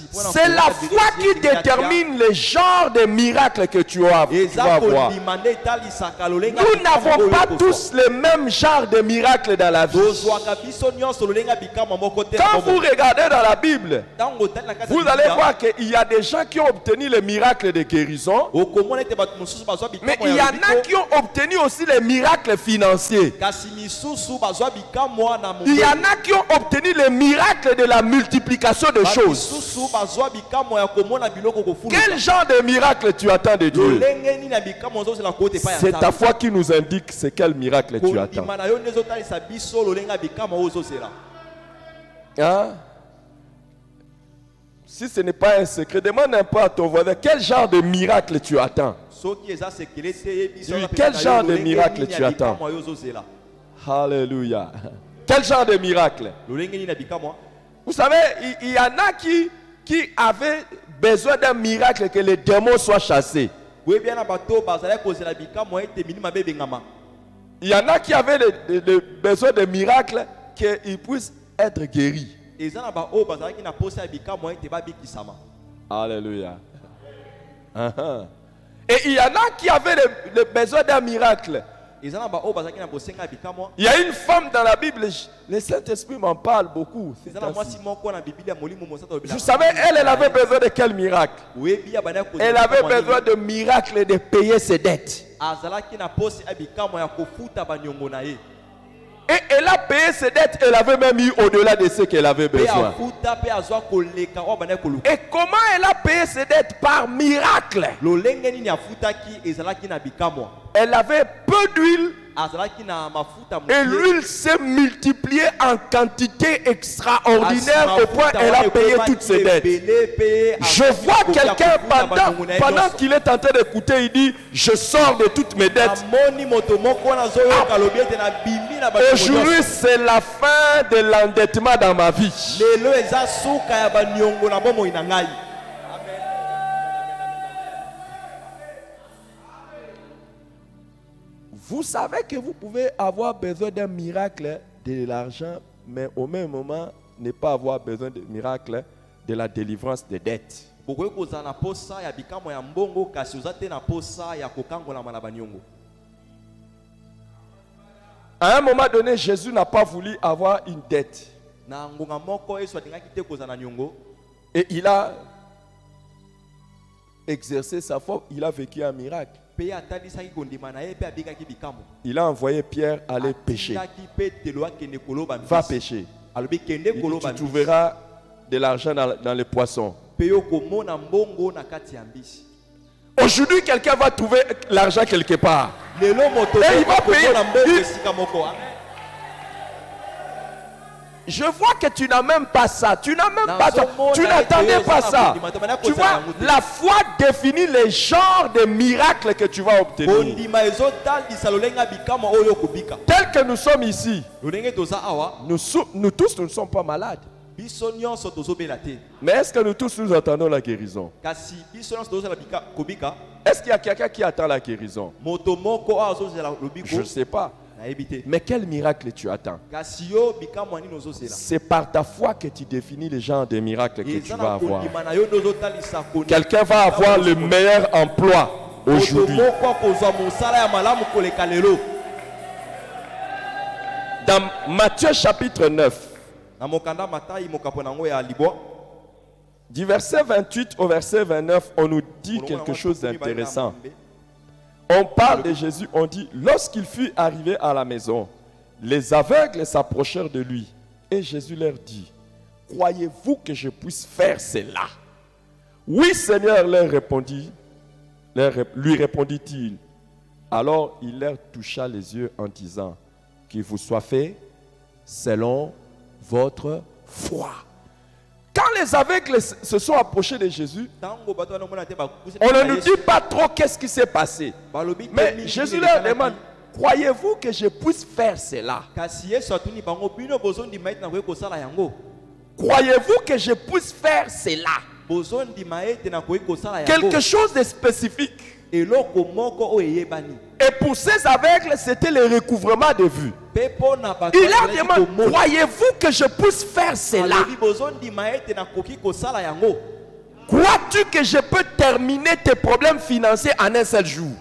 C'est la foi qui détermine le genre de miracle que tu vas avoir. Nous n'avons pas tous le même genre de miracle dans la vie. Quand vous regardez dans la Bible, vous allez voir qu'il y a des gens qui ont obtenu le miracle de guérison. Mais il y en a qui ont obtenu aussi les miracles financiers. Il y en a qui ont obtenu le miracle de la multiplication de choses. Quel genre de miracle tu attends de Dieu? C'est ta foi qui nous indique c'est quel miracle tu attends. Hein? Si ce n'est pas un secret, demande un peu à ton voisin quel genre de miracle tu attends. Quel genre de miracle tu attends? Alléluia. Quel genre de miracle? Vous savez, il y en a qui avaient besoin d'un miracle que les démons soient chassés. Il y en a qui avaient besoin de miracles qu'ils puissent être guéris. Alléluia. Et il y en a qui avaient le besoin d'un miracle. Il y a une femme dans la Bible, le Saint-Esprit m'en parle beaucoup. Vous savez, elle avait besoin de quel miracle? Elle avait besoin de miracle de payer ses dettes. Et elle a payé ses dettes, elle avait même eu au-delà de ce qu'elle avait besoin. Et comment elle a payé ses dettes? Par miracle. Elle avait peu d'huile. Et l'huile s'est multipliée en quantité extraordinaire au point qu'elle a payé toutes ses dettes. Je vois quelqu'un pendant qu'il est en train d'écouter, il dit, je sors de toutes mes dettes. Aujourd'hui, c'est la fin de l'endettement dans ma vie. Vous savez que vous pouvez avoir besoin d'un miracle de l'argent, mais au même moment, ne pas avoir besoin de miracle de la délivrance des dettes. À un moment donné, Jésus n'a pas voulu avoir une dette. Et il a exercé sa foi, il a vécu un miracle. Il a envoyé Pierre aller pêcher. Va pêcher. Tu trouveras de l'argent dans les poissons. Aujourd'hui, quelqu'un va trouver l'argent quelque part. Et il va payer. Je vois que tu n'as même pas ça. Tu n'as même pas ça. Tu n'attendais pas ça. Tu vois, la foi définit les genres de miracles que tu vas obtenir. Tel que nous sommes ici, nous tous, nous ne sommes pas malades. Mais est-ce que nous tous, nous attendons la guérison? Est-ce qu'il y a quelqu'un qui attend la guérison? Je ne sais pas. Mais quel miracle tu attends? C'est par ta foi que tu définis le genre de miracle que tu vas avoir. Quelqu'un va avoir le meilleur emploi aujourd'hui. Dans Matthieu chapitre 9, du verset 28 au verset 29, on nous dit quelque chose d'intéressant. On parle de Jésus, on dit, lorsqu'il fut arrivé à la maison, Les aveugles s'approchèrent de lui. Et Jésus leur dit, croyez-vous que je puisse faire cela? Oui, Seigneur, lui répondit-il. Alors il leur toucha les yeux en disant, qu'il vous soit fait selon votre foi. Quand les aveugles se sont approchés de Jésus, on ne nous dit pas trop qu'est-ce qui s'est passé. Mais Jésus leur demande, croyez-vous que je puisse faire cela? Croyez-vous que je puisse faire cela? Quelque chose de spécifique. Et pour ces aveugles, c'était le recouvrement de vue. Il leur demande, croyez-vous que je puisse faire cela? Crois-tu que je peux terminer tes problèmes financiers en un seul jour?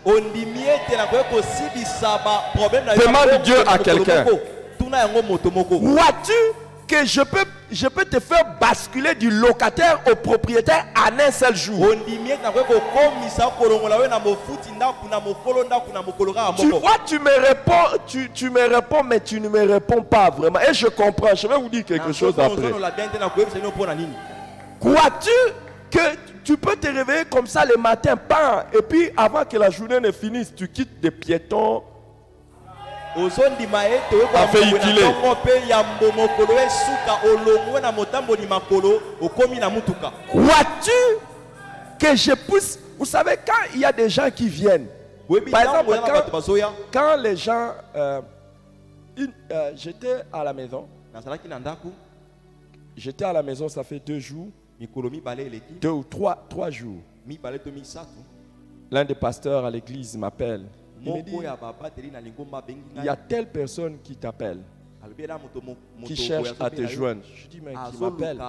Demande Dieu à quelqu'un. Crois-tu que je peux te faire basculer du locataire au propriétaire en un seul jour? Tu vois, tu me réponds, mais tu ne me réponds pas vraiment. Et je comprends. Je vais vous dire quelque chose après. Crois-tu que tu peux te réveiller comme ça le matin, et puis avant que la journée ne finisse, tu quittes des piétons? Crois-tu que je puisse... Vous savez, quand il y a des gens qui viennent, par exemple, quand les gens... j'étais à la maison. J'étais à la maison, ça fait 2 jours. 2 ou 3 jours. L'un des pasteurs à l'église m'appelle. Il me dit, il y a telle personne qui t'appelle, qui cherche à te joindre. Je dis, mais qui m'appelle?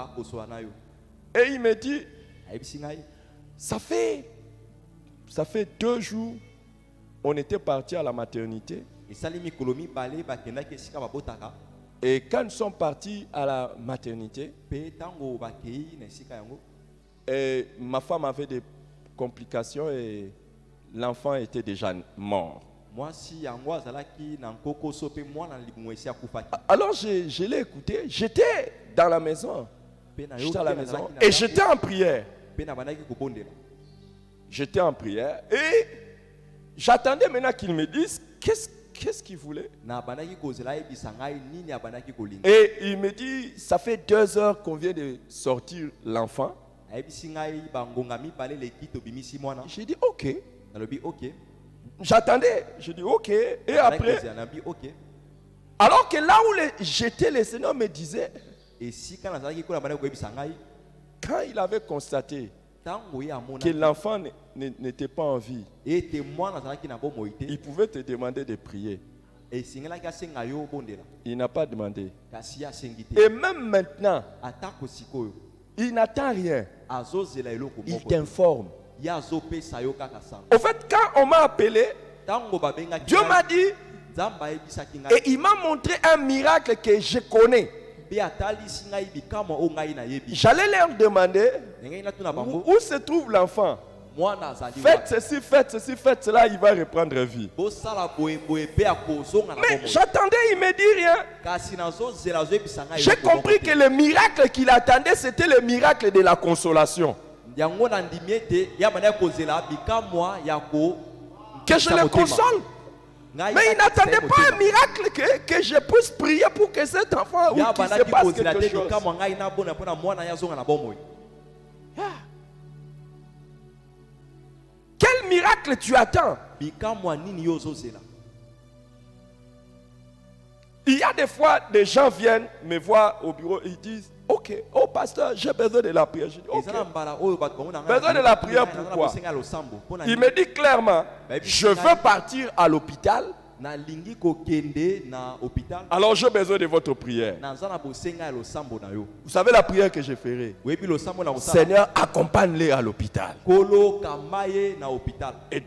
Et il me dit, ça fait 2 jours, on était parti à la maternité. Et quand nous sommes partis à la maternité, et ma femme avait des complications et l'enfant était déjà mort. Alors je l'ai écouté. J'étais dans la maison. J'étais à la maison et j'étais en prière. J'étais en prière et j'attendais maintenant qu'il me dise qu'est-ce qu'il voulait. Et il me dit, ça fait 2 heures qu'on vient de sortir l'enfant. J'ai dit, ok. J'attendais. Je dis, ok. Et après, alors que là où j'étais, le Seigneur me disait, quand il avait constaté que l'enfant n'était pas en vie, il pouvait te demander de prier. Il n'a pas demandé. Et même maintenant, il n'attend rien. Il t'informe. Au fait, quand on m'a appelé, Dieu m'a dit, et il m'a montré un miracle que je connais. J'allais leur demander où se trouve l'enfant. Faites ceci, faites cela, il va reprendre vie. Mais j'attendais, il ne me dit rien. J'ai compris que le miracle qu'il attendait, c'était le miracle de la consolation. Que je le console. Mais il n'attendait pas un miracle que je puisse prier pour que cet enfant ou qu'il se passe quelque chose. Quel miracle tu attends? Il y a des fois, des gens viennent me voir au bureau, ils disent, ok, oh pasteur, j'ai besoin de la prière. Je dis, ok, besoin de la prière pourquoi? Il me dit clairement, je veux partir à l'hôpital. Alors j'ai besoin de votre prière. Vous savez la prière que je ferai? Seigneur, accompagne-les à l'hôpital. Et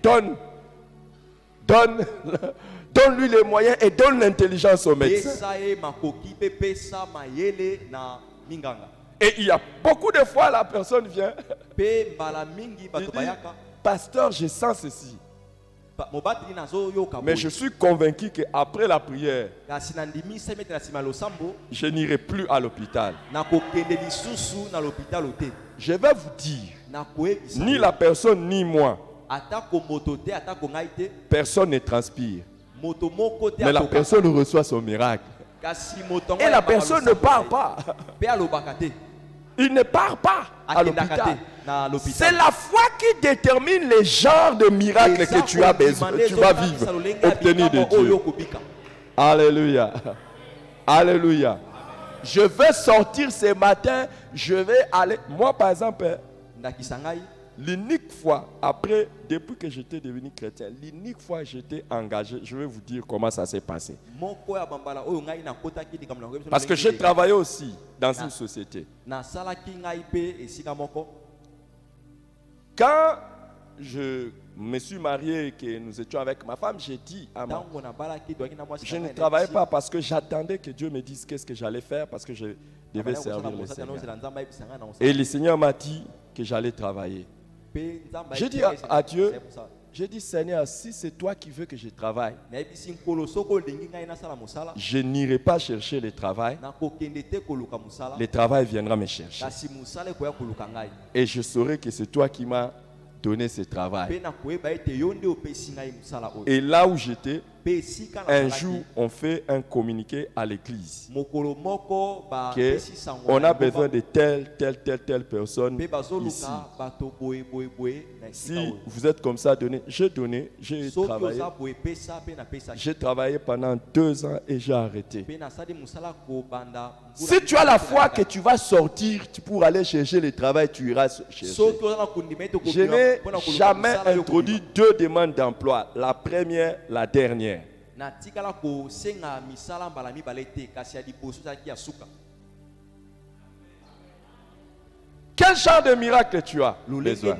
donne-lui les moyens et donne l'intelligence au médecin. Et il y a beaucoup de fois la personne vient. Il dit, pasteur, je sens ceci. Mais je suis convaincu qu'après la prière, je n'irai plus à l'hôpital. Je vais vous dire, ni la personne ni moi, personne ne transpire. Mais la personne reçoit son miracle. Et la personne ne part pas. Il ne part pas à l'hôpital. C'est la foi qui détermine les genres de miracles que tu as besoin, tu vas vivre, obtenir de Dieu. Alléluia. Alléluia. Je vais sortir ce matin, je vais aller. Moi, par exemple, l'unique fois, après, depuis que j'étais devenu chrétien, l'unique fois que j'étais engagé, je vais vous dire comment ça s'est passé. Parce que j'ai travaillé aussi dans une société. Quand je me suis marié et que nous étions avec ma femme, j'ai dit à ma je ne travaillais pas parce que j'attendais que Dieu me dise qu'est-ce que j'allais faire parce que je devais servir le Seigneur. Et le Seigneur m'a dit que j'allais travailler. J'ai dit à Dieu, j'ai dit Seigneur, si c'est toi qui veux que je travaille, je n'irai pas chercher le travail. Le travail viendra me chercher. Et je saurai que c'est toi qui m'as donné ce travail. Et là où j'étais, un jour, on fait un communiqué à l'église qu'on a besoin de telle personne ici. Si vous êtes comme ça, j'ai travaillé. J'ai travaillé pendant 2 ans et j'ai arrêté. Si tu as la foi que tu vas sortir pour aller chercher le travail, tu iras chercher. Je n'ai jamais introduit 2 demandes d'emploi. La première, la dernière. Quel genre de miracle tu as besoin?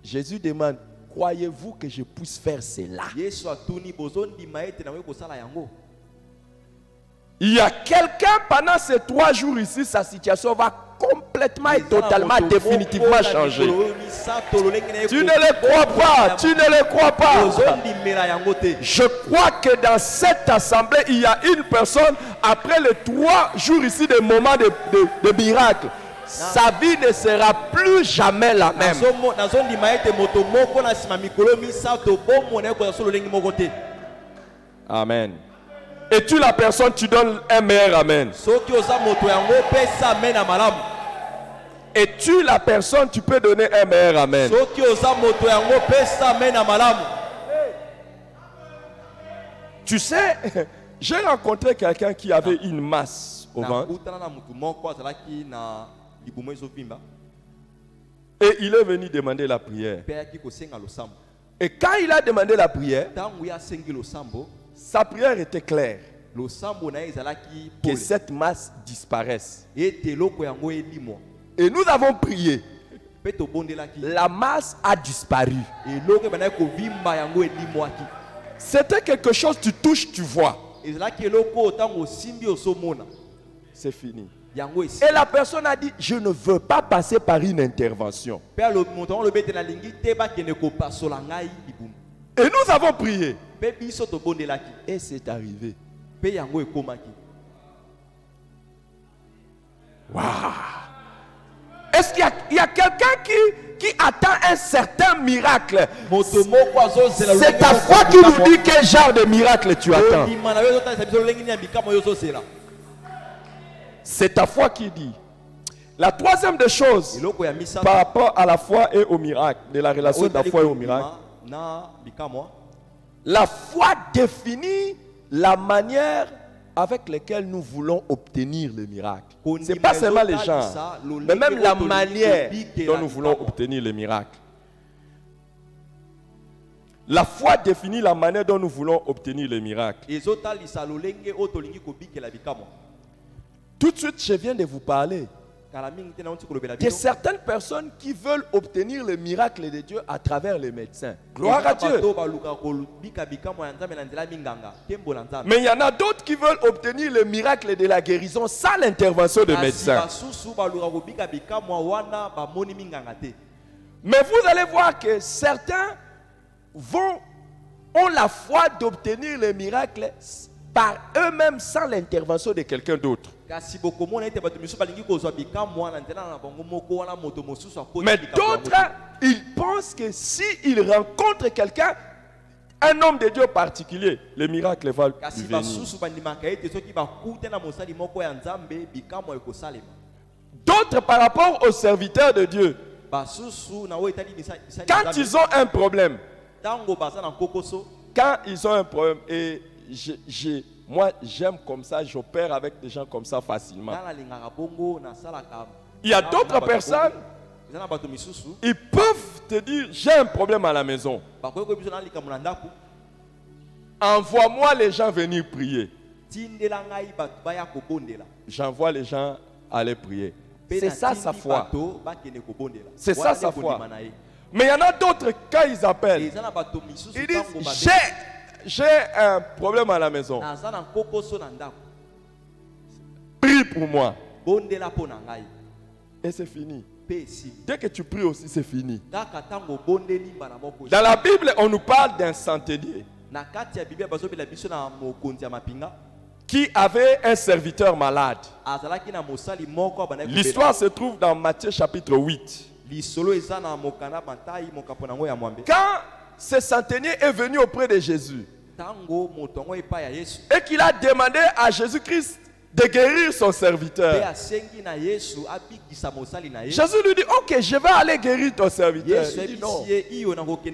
Jésus demande, croyez-vous que je puisse faire cela? Il y a quelqu'un pendant ces 3 jours ici, sa situation va complètement et totalement, définitivement changer. Tu ne le crois pas, tu ne le crois pas. Je crois que dans cette assemblée, il y a une personne, après les 3 jours ici, des moments de miracle, sa vie ne sera plus jamais la même. Amen. Et tu la personne, tu donnes un meilleur amen. Et tu la personne, tu peux donner un meilleur amen. Tu sais, j'ai rencontré quelqu'un qui avait une masse au ventre. Et il est venu demander la prière. Et quand il a demandé la prière, sa prière était claire. Que cette masse disparaisse. Et nous avons prié. La masse a disparu. C'était quelque chose, tu touches, tu vois. C'est fini. Et la personne a dit, je ne veux pas passer par une intervention. Et nous avons prié. Et c'est arrivé. Wow. Est-ce qu'il y a quelqu'un qui attend un certain miracle? C'est ta foi qui nous dit quel genre de miracle tu attends. C'est ta foi qui dit. La troisième des choses par rapport à la foi et au miracle, de la relation de la foi et au miracle, la foi définit la manière avec laquelle nous voulons obtenir le miracle. Ce n'est pas seulement les gens, mais même la manière dont nous voulons obtenir le miracle. La foi définit la manière dont nous voulons obtenir le miracle. Tout de suite, je viens de vous parler de certaines personnes qui veulent obtenir le miracle de Dieu à travers les médecins. Gloire à Dieu. Mais il y en a d'autres qui veulent obtenir le miracle de la guérison sans l'intervention de médecins. Mais vous allez voir que certains ont la foi d'obtenir les miracles par eux-mêmes sans l'intervention de quelqu'un d'autre. Mais d'autres, ils pensent que s'ils rencontrent quelqu'un, un homme de Dieu particulier, le miracle va lui venir. D'autres par rapport aux serviteurs de Dieu, quand ils ont un problème, et moi j'aime comme ça, j'opère avec des gens comme ça facilement. Il y a d'autres personnes, ils peuvent te dire j'ai un problème à la maison. Envoie-moi les gens venir prier. J'envoie les gens aller prier. C'est ça sa foi. C'est ça sa foi. Mais il y en a d'autres, quand ils appellent, ils disent j'ai un problème à la maison. Prie pour moi. Et c'est fini. Dès que tu pries aussi, c'est fini. Dans la Bible, on nous parle d'un centenier qui avait un serviteur malade. L'histoire se trouve dans Matthieu chapitre 8. Quand ce centenier est venu auprès de Jésus et qu'il a demandé à Jésus-Christ de guérir son serviteur, Jésus lui dit ok, je vais aller guérir ton serviteur. Il dit non,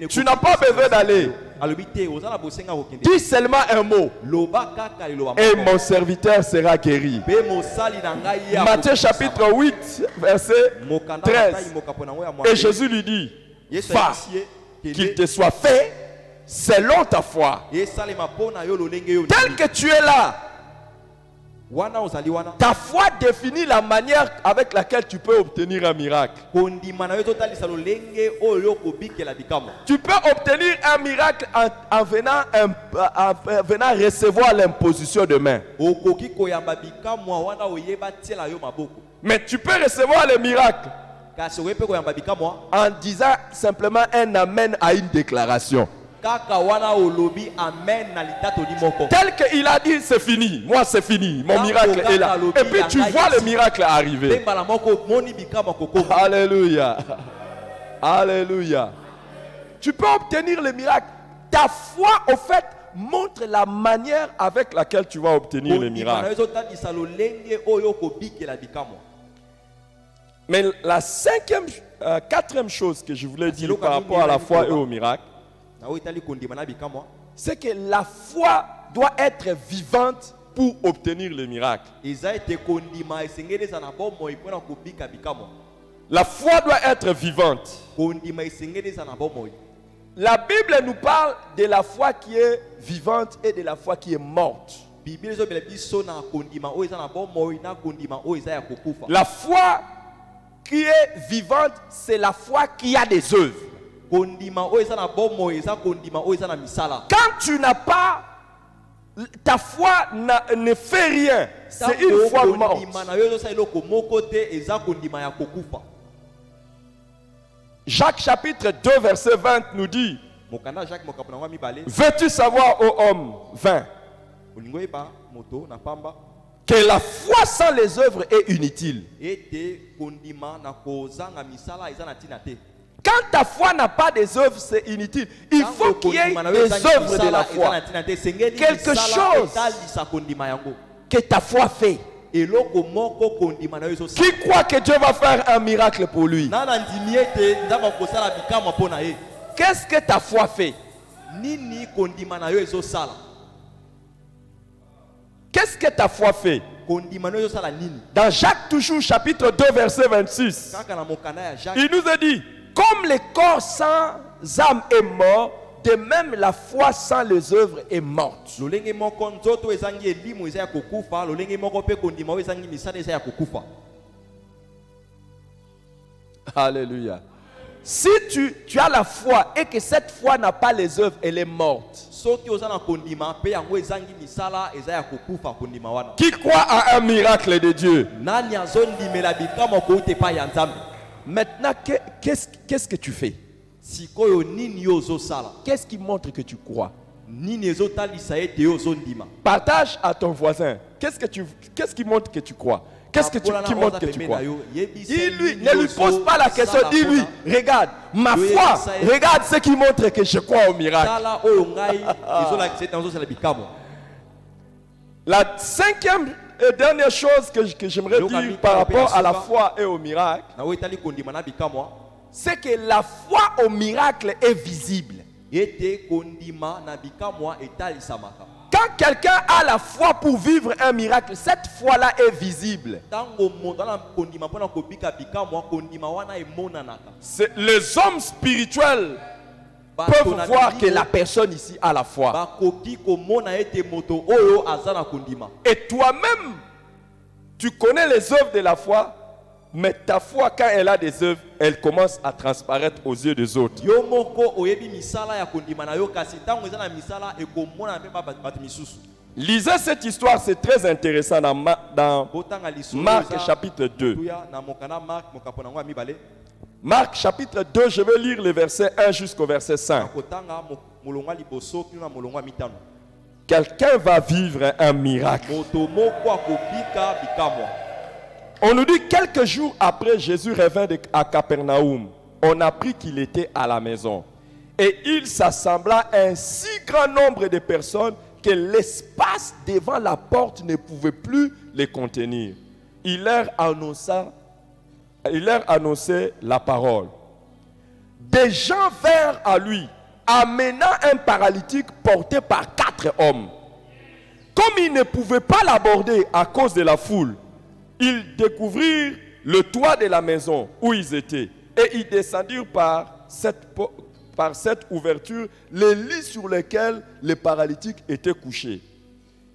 tu n'as pas besoin d'aller. Dis seulement un mot et mon serviteur sera guéri. Matthieu chapitre 8 verset 13. Et Jésus lui dit va, qu'il te soit fait selon ta foi. Tel que tu es là, ta foi définit la manière avec laquelle tu peux obtenir un miracle. Tu peux obtenir un miracle en venant recevoir l'imposition de main. Mais tu peux recevoir le miracle en disant simplement un amen à une déclaration. Tel qu'il a dit c'est fini, moi c'est fini, mon miracle est là. Et puis tu vois le miracle arriver. Alléluia. Alléluia. Tu peux obtenir le miracle. Ta foi au fait montre la manière avec laquelle tu vas obtenir le miracle. Mais la quatrième chose que je voulais dire par rapport à la foi et au miracle, c'est que la foi doit être vivante pour obtenir le miracle. La foi doit être vivante. La Bible nous parle de la foi qui est vivante et de la foi qui est morte. La foi qui est vivante, c'est la foi qui a des œuvres. Quand tu n'as pas, ta foi ne fait rien, c'est une foi morte. Jacques chapitre 2 verset 20 nous dit: veux-tu savoir, ô homme, 20, que la foi sans les œuvres est inutile. Quand ta foi n'a pas des œuvres, c'est inutile. Il faut qu'il y ait des œuvres de la foi. Quelque chose que ta foi fait. Qui croit que Dieu va faire un miracle pour lui? Qu'est-ce que ta foi fait? Qu'est-ce que ta foi fait? Dans Jacques toujours chapitre 2 verset 26, il nous a dit: comme le corps sans âme est mort, de même la foi sans les œuvres est morte. Alléluia. Si tu as la foi et que cette foi n'a pas les œuvres, elle est morte. Qui croit à un miracle de Dieu? Maintenant, qu'est-ce que tu fais? Qu'est-ce qui montre que tu crois? Partage à ton voisin. Qu'est-ce qui montre que tu crois? Qu'est-ce qui montre que tu crois? Dis-lui, ne lui pose pas la question, dis-lui, regarde, ma foi, regarde ce qui montre que je crois au miracle. La cinquième et dernière chose que j'aimerais dire par rapport à la foi et au miracle, c'est que la foi au miracle est visible. Quand quelqu'un a la foi pour vivre un miracle, cette foi-là est visible. Les hommes spirituels peuvent voir que la personne ici a la foi. Et toi-même, tu connais les œuvres de la foi, mais ta foi, quand elle a des œuvres, elle commence à transparaître aux yeux des autres. Lisez cette histoire, c'est très intéressant dans Marc chapitre 2. Marc chapitre 2, je vais lire les versets 1 jusqu'au verset 5. Quelqu'un va vivre un miracle. On nous dit quelques jours après Jésus revint à Capernaum, on apprit qu'il était à la maison. Et il s'assembla un si grand nombre de personnes que l'espace devant la porte ne pouvait plus les contenir. Il leur annonçait la parole. Des gens vinrent à lui, amenant un paralytique porté par 4 hommes. Comme ils ne pouvaient pas l'aborder à cause de la foule, ils découvrirent le toit de la maison où ils étaient et ils descendirent par cette ouverture les lits sur lesquels les paralytiques étaient couchés.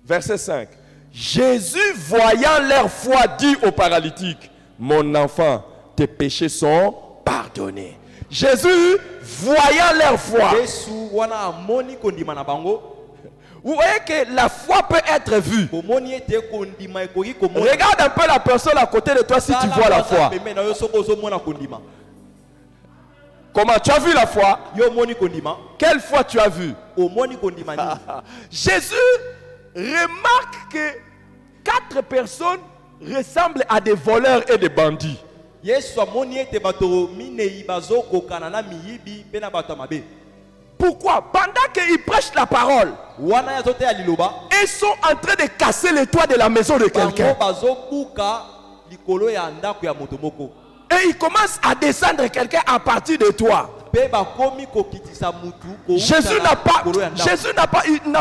Verset 5. Jésus, voyant leur foi, dit aux paralytiques, mon enfant, tes péchés sont pardonnés. Jésus, voyant leur foi. Vous voyez que la foi peut être vue. Regarde un peu la personne à côté de toi si tu vois la foi. Comment tu as vu la foi? Quelle foi tu as vu? Jésus remarque que 4 personnes ressemblent à des voleurs et des bandits. Pourquoi? Pendant qu'ils prêchent la parole, ils sont en train de casser les toits de la maison de quelqu'un. Et ils commencent à descendre quelqu'un à partir de toi. Jésus n'a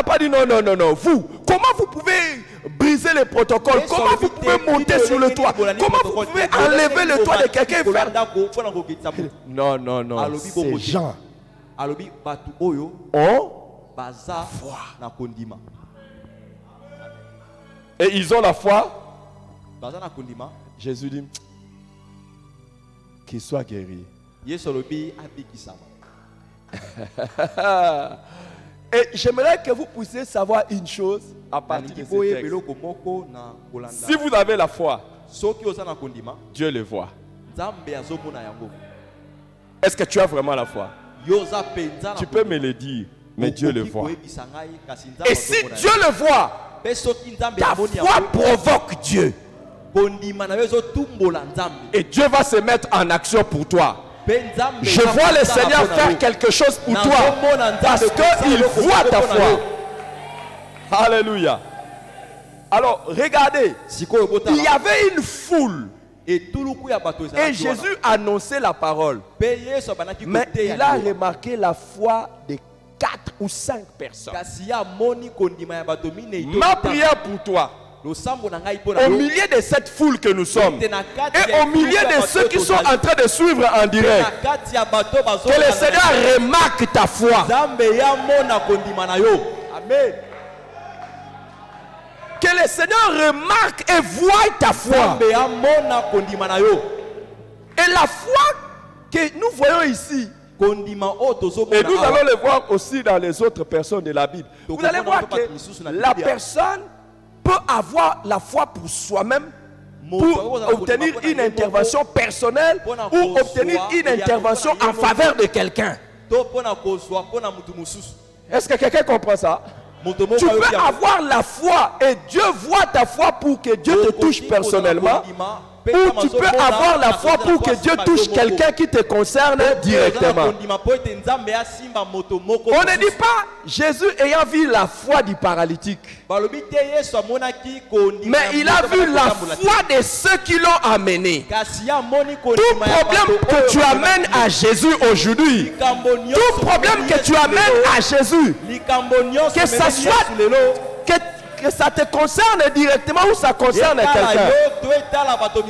pas dit non. Vous, comment vous pouvez briser les protocoles? Comment vous pouvez monter sur le toit? Comment vous pouvez enlever le toit de quelqu'un et faire... Non. Ces gens ont foi. Et ils ont la foi. Jésus dit qu'il soit guéri. Et j'aimerais que vous puissiez savoir une chose à partir de ce texte. Si vous avez la foi, Dieu le voit. Est-ce que tu as vraiment la foi? Tu peux me le dire, mais Dieu le voit. Et si Dieu le voit, ta foi provoque Dieu. Et Dieu va se mettre en action pour toi. Je vois le Seigneur faire quelque chose pour toi parce qu'il voit ta foi. Alléluia. Alors, regardez, il y avait une foule. Et Jésus annonçait la parole. Mais il a remarqué la foi de 4 ou 5 personnes. Ma prière pour toi, au milieu de cette foule que nous sommes, et au milieu de ceux qui sont en train de suivre en direct, que le Seigneur remarque ta foi. Amen. Que le Seigneur remarque et voie ta foi. Et la foi que nous voyons ici, et nous allons le voir aussi dans les autres personnes de la Bible. Vous allez voir que la personne peut avoir la foi pour soi-même, pour obtenir une intervention personnelle ou obtenir une intervention en faveur de quelqu'un. Est-ce que quelqu'un comprend ça? Tu peux avoir la foi et Dieu voit ta foi pour que Dieu te touche personnellement. Ou tu peux avoir la foi pour que Dieu touche quelqu'un qui te concerne directement. On ne dit pas Jésus ayant vu la foi du paralytique. Mais il a vu la foi de ceux qui l'ont amené. Tout problème que tu amènes à Jésus aujourd'hui, tout problème que tu amènes à Jésus, que ça soit que ça te concerne directement ou ça concerne quelqu'un.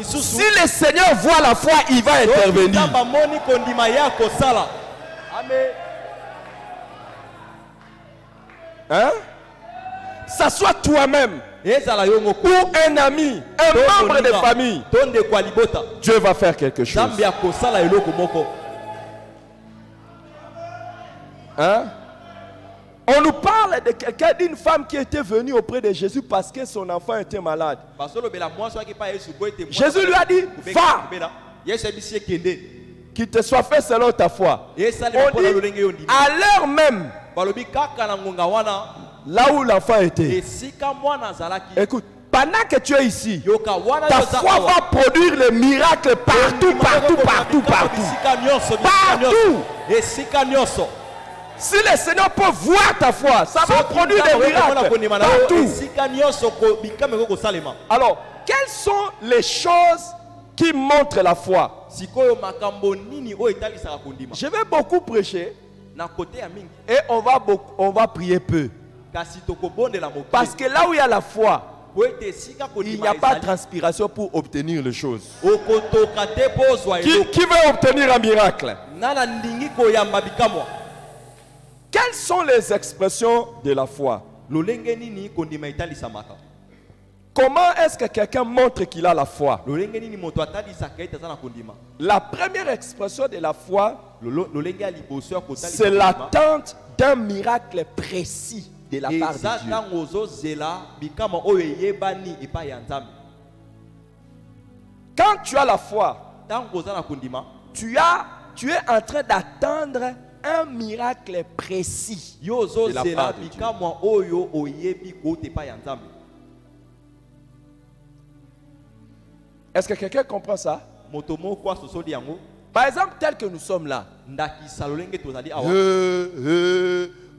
Si le Seigneur voit la foi, il va intervenir. Hein? Ça soit toi-même ou un ami, un membre de famille, Dieu va faire quelque chose. Hein? On nous parle de quelqu'un, d'une femme qui était venue auprès de Jésus parce que son enfant était malade. Jésus lui a dit, va, qu'il te soit fait selon ta foi. On dit, à l'heure même, là où l'enfant était. Écoute, pendant que tu es ici, ta foi va produire le miracle partout. Si le Seigneur peut voir ta foi, ça va produire des miracles partout. Alors, quelles sont les choses qui montrent la foi? Je vais beaucoup prêcher et on va prier peu. Parce que là où il y a la foi, il n'y a pas de transpiration pour obtenir les choses. Qui veut obtenir un miracle? Quelles sont les expressions de la foi? Comment est-ce que quelqu'un montre qu'il a la foi? La première expression de la foi, c'est l'attente d'un miracle précis de la part de Dieu. Quand tu as la foi, tu es en train d'attendre un miracle précis de la part de Dieu. Est-ce que quelqu'un comprend ça? Par exemple, tel que nous sommes là,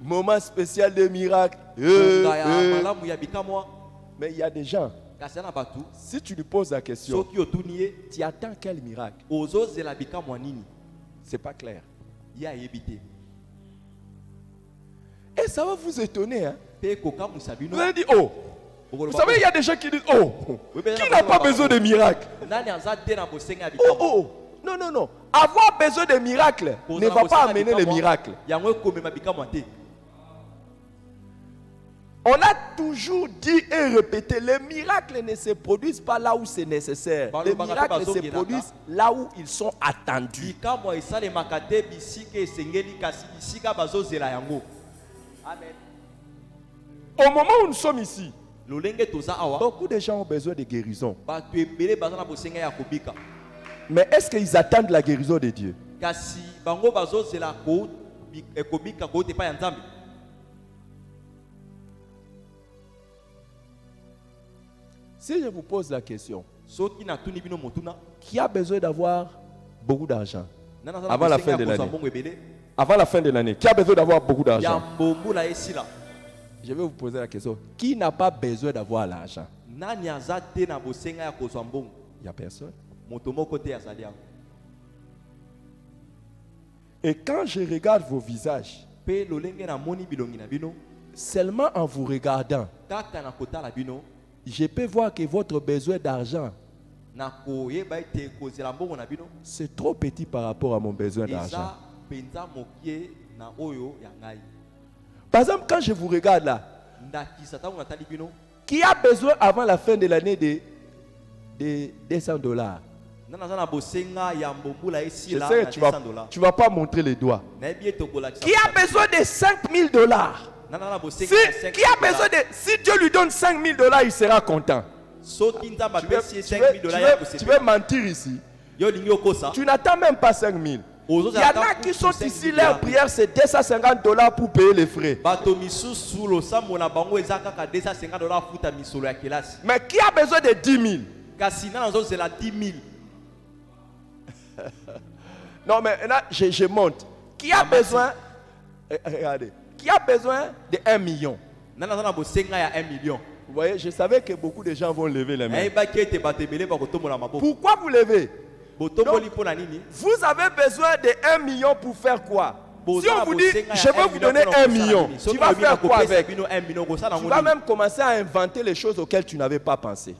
moment spécial de miracle, mais il y a des gens, si tu lui poses la question, tu attends quel miracle? C'est pas clair. Et ça va vous étonner, hein? Vous allez dire, oh, vous savez, il y a des gens qui disent, oh, qui n'a pas besoin de miracle? Oh, non. Avoir besoin de miracle ne va pas amener le miracle. On a toujours dit et répété, les miracles ne se produisent pas là où c'est nécessaire. Les miracles se produisent là où ils sont attendus. Au moment où nous sommes ici, beaucoup de gens ont besoin de guérison. Mais est-ce qu'ils attendent la guérison de Dieu? Si je vous pose la question, qui a besoin d'avoir beaucoup d'argent avant la fin de l'année? Avant la fin de l'année, qui a besoin d'avoir beaucoup d'argent? Je vais vous poser la question. Qui n'a pas besoin d'avoir l'argent? Il n'y a personne. Et quand je regarde vos visages, seulement en vous regardant, je peux voir que votre besoin d'argent, c'est trop petit par rapport à mon besoin d'argent. Par exemple, quand je vous regarde là, qui a besoin avant la fin de l'année de $200? Je sais que tu vas pas montrer les doigts. Qui a besoin de $5,000? Qui a besoin de... Si Dieu lui donne $5,000, il sera content. Tu veux mentir ici. Tu n'attends même pas 5 000. Il y en a qui sont ici, leur prière c'est $250 pour payer les frais. Mais qui a besoin de 10 000? Non mais là, je monte. Qui a besoin, regardez, qui a besoin de 1 million? Vous voyez, je savais que beaucoup de gens vont lever les mains. Pourquoi vous levez? Donc, vous avez besoin de 1 million pour faire quoi? Si on vous dit, je vais vous donner 1 million, tu vas faire quoi avec? Tu vas même commencer à inventer les choses auxquelles tu n'avais pas pensé.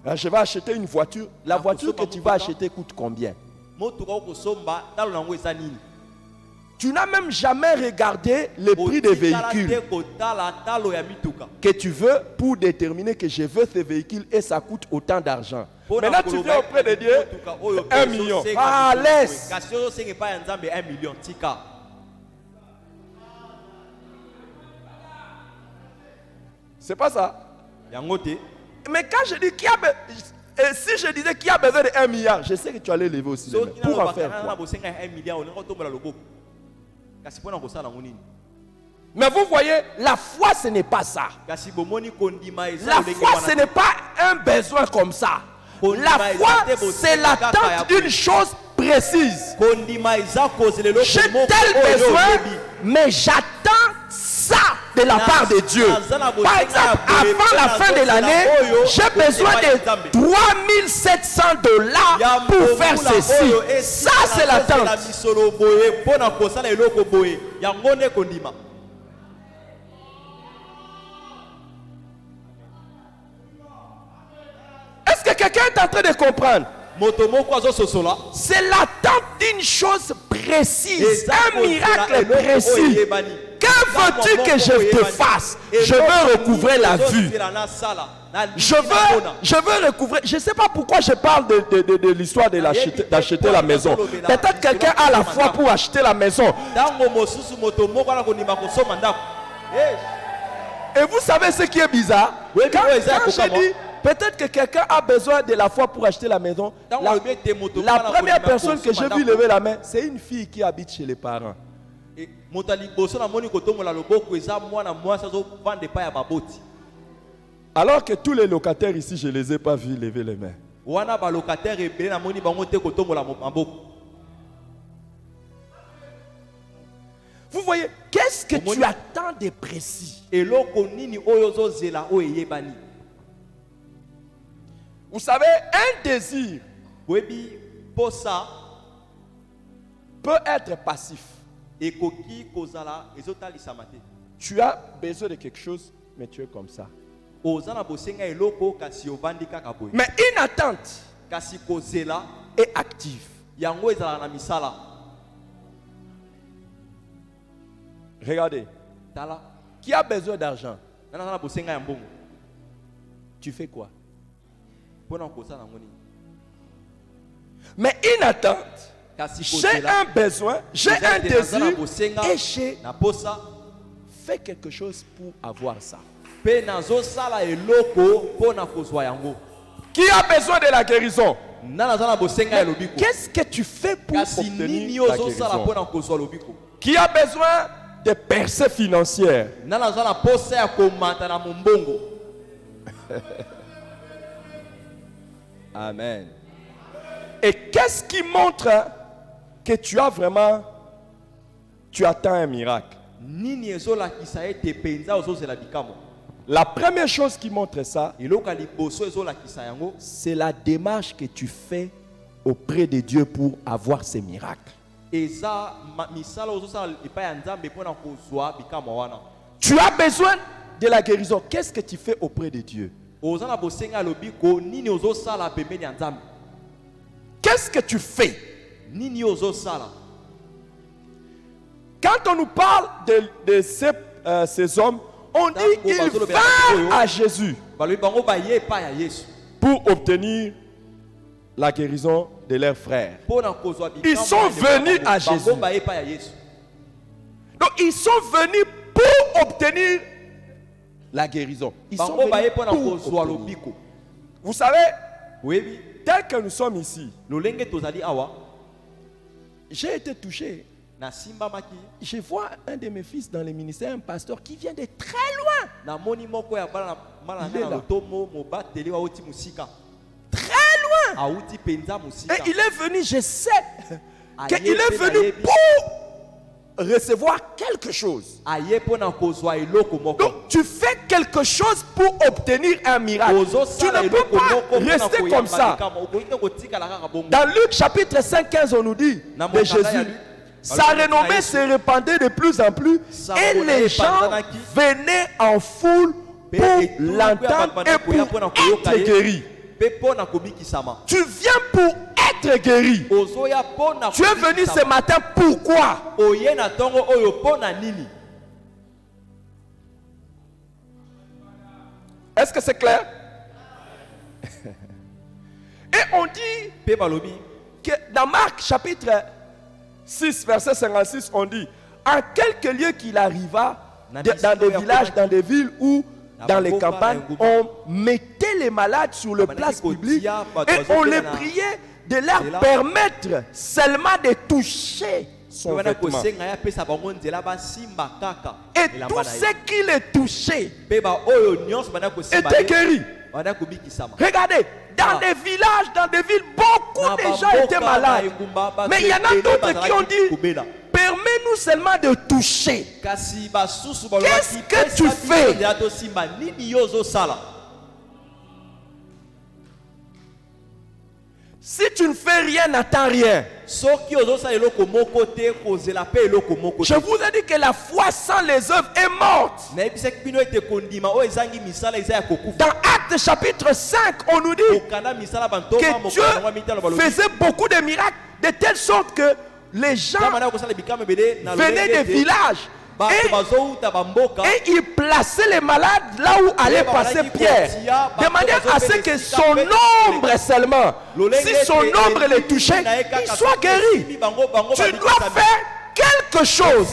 Là, je vais acheter une voiture. La voiture que tu vas acheter coûte combien? Tu n'as même jamais regardé le prix des véhicules que tu veux pour déterminer que je veux ce véhicule et ça coûte autant d'argent. Maintenant tu viens auprès de Dieu, 1 million. Ah, laisse. C'est pas ça. Mais quand je dis qu'il y a et si je disais qu'il y a besoin de 1 milliard, je sais que tu allais lever aussi les mains. Pour en faire quoi? Mais vous voyez, la foi ce n'est pas ça. La foi ce n'est pas un besoin comme ça. La foi c'est l'attente d'une chose précise. J'ai tel besoin, mais j'attends ça de la part de Dieu. Par exemple, avant la fin de l'année, j'ai besoin de $3700 pour faire ceci. Ça c'est l'attente. Est-ce que quelqu'un est en train de comprendre? C'est l'attente d'une chose précise, un miracle précis. Que veux-tu que je te fasse? Je veux recouvrer la vue. Je veux recouvrir. Je ne sais pas pourquoi je parle de l'histoire d'acheter la maison. Peut-être quelqu'un a la foi pour acheter la maison. Et vous savez ce qui est bizarre? Quand je dis, peut-être que quelqu'un a besoin de la foi pour acheter la maison. La première personne que j'ai vu lever la main, c'est une fille qui habite chez les parents. Alors que tous les locataires ici, je ne les ai pas vus lever les mains. Vous voyez, qu'est-ce que tu attends de précis? Vous savez, un désir peut être passif. Tu as besoin de quelque chose, mais tu es comme ça. Mais une attente est active. Regardez. Qui a besoin d'argent? Tu fais quoi? Mais une attente, j'ai un besoin, j'ai un désir et j'ai fait quelque chose pour avoir ça. Qui a besoin de la guérison? Qu'est-ce que tu fais pour obtenir la guérison? Qui a besoin de percées financières? Amen. Et qu'est-ce qui montre que tu as vraiment, tu attends un miracle? La première chose qui montre ça, c'est la démarche que tu fais auprès de Dieu pour avoir ces miracles. Tu as besoin de la guérison. Qu'est-ce que tu fais auprès de Dieu? Qu'est-ce que tu fais? Quand on nous parle de ces hommes, on dit ils vinrent à Jésus pour obtenir la guérison de leurs frères. Ils sont venus à Jésus. Donc ils sont venus pour obtenir la guérison. Ils sont venus pour obtenir. Vous savez, tel que nous sommes ici, j'ai été touché. Je vois un de mes fils dans les ministères, un pasteur qui vient de très loin. Il est là. Très loin. Et il est venu, je sais qu'il est venu pour recevoir quelque chose. Donc tu fais quelque chose pour obtenir un miracle. Tu ne peux pas rester comme ça. Dans Luc chapitre 5-15, on nous dit de Jésus, sa renommée se répandait de plus en plus et les gens venaient en foule pour l'entendre et pour être guéris. Tu viens pour être guéri. Tu es venu ce matin pourquoi? Est-ce que c'est clair? Et on dit que dans Marc chapitre 6 verset 56, on dit en quelques lieux qu'il arriva dans des villages, dans des villes ou dans les campagnes, on mettait les malades sur le place publique et on les priait de leur permettre seulement de toucher son vêtement. Et tous ceux qui les touchaient étaient guéris. Regardez, dans des villages, dans des villes, beaucoup de gens étaient malades. Mais il y en a d'autres qui ont dit, permets-nous seulement de toucher. Qu'est-ce que tu fais? Si tu ne fais rien, n'attends rien. Je vous ai dit que la foi sans les œuvres est morte. Dans Actes chapitre 5, on nous dit que Dieu faisait beaucoup de miracles de telle sorte que les gens venaient des villages et il plaçait les malades là où allait passer Pierre, de manière à ce que son ombre seulement, si son ombre les touchait, il soit guéri. Tu dois faire quelque chose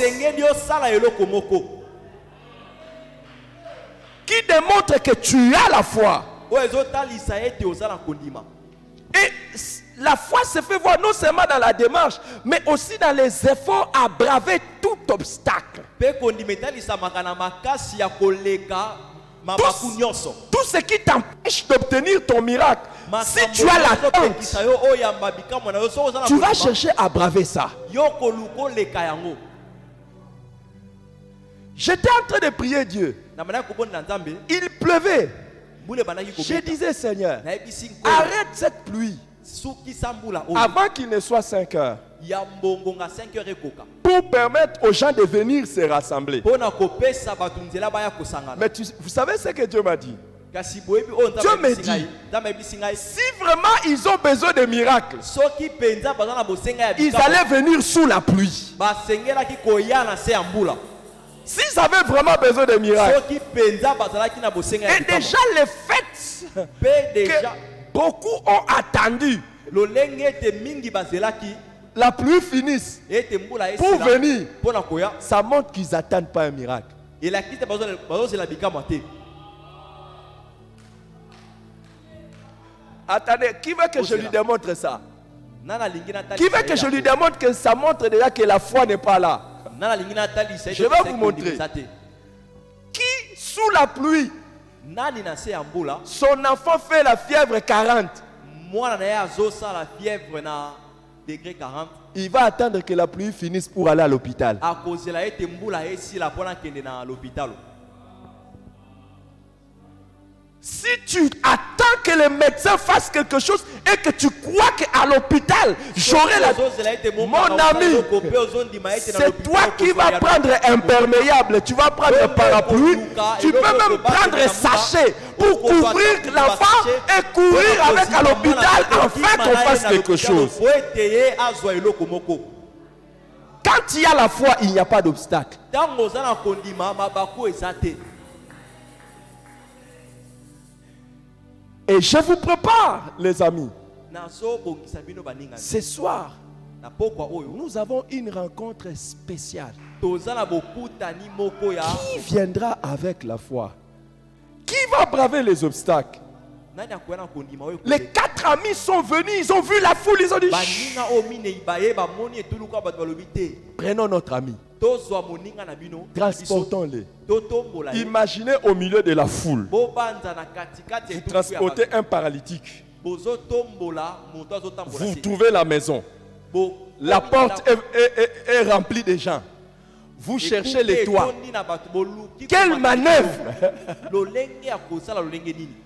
qui démontre que tu as la foi. Et la foi se fait voir non seulement dans la démarche, mais aussi dans les efforts à braver tout obstacle. Tout ce qui t'empêche d'obtenir ton miracle, si tu as l'attente, tu vas chercher à braver ça. J'étais en train de prier Dieu. Il pleuvait. Je disais, Seigneur, arrête cette pluie avant qu'il ne soit 5 heures, pour permettre aux gens de venir se rassembler. Mais vous savez ce que Dieu m'a dit? Dieu me dit, si vraiment ils ont besoin de miracles, ils allaient venir sous la pluie. S'ils avaient vraiment besoin de miracles, et déjà les fêtes que beaucoup ont attendu, la pluie finisse pour venir, ça montre qu'ils n'attendent pas un miracle. Attendez, qui veut que je lui démontre ça? Qui veut que je lui démontre que ça montre déjà que la foi n'est pas là? Je vais vous montrer. Qui sous la pluie, son enfant fait la fièvre 40, il va attendre que la pluie finisse pour aller à l'hôpital. Si tu attends que le médecin fasse quelque chose et que tu crois qu'à l'hôpital, j'aurai la... Mon ami, c'est toi qui vas prendre imperméable, tu vas prendre parapluie, tu peux même prendre sachet pour couvrir l'enfant et courir avec à l'hôpital afin qu'on fasse quelque chose. Quand il y a la foi, il n'y a pas d'obstacle. Et je vous prépare, les amis. Ce soir, nous avons une rencontre spéciale. Qui viendra avec la foi? Qui va braver les obstacles? Les 4 amis sont venus, ils ont vu la foule, ils ont dit prenons notre ami, transportons-les. Imaginez au milieu de la foule, vous transportez un paralytique, vous trouvez la maison, la porte est remplie de gens. Vous cherchez les toits. Quelle manœuvre!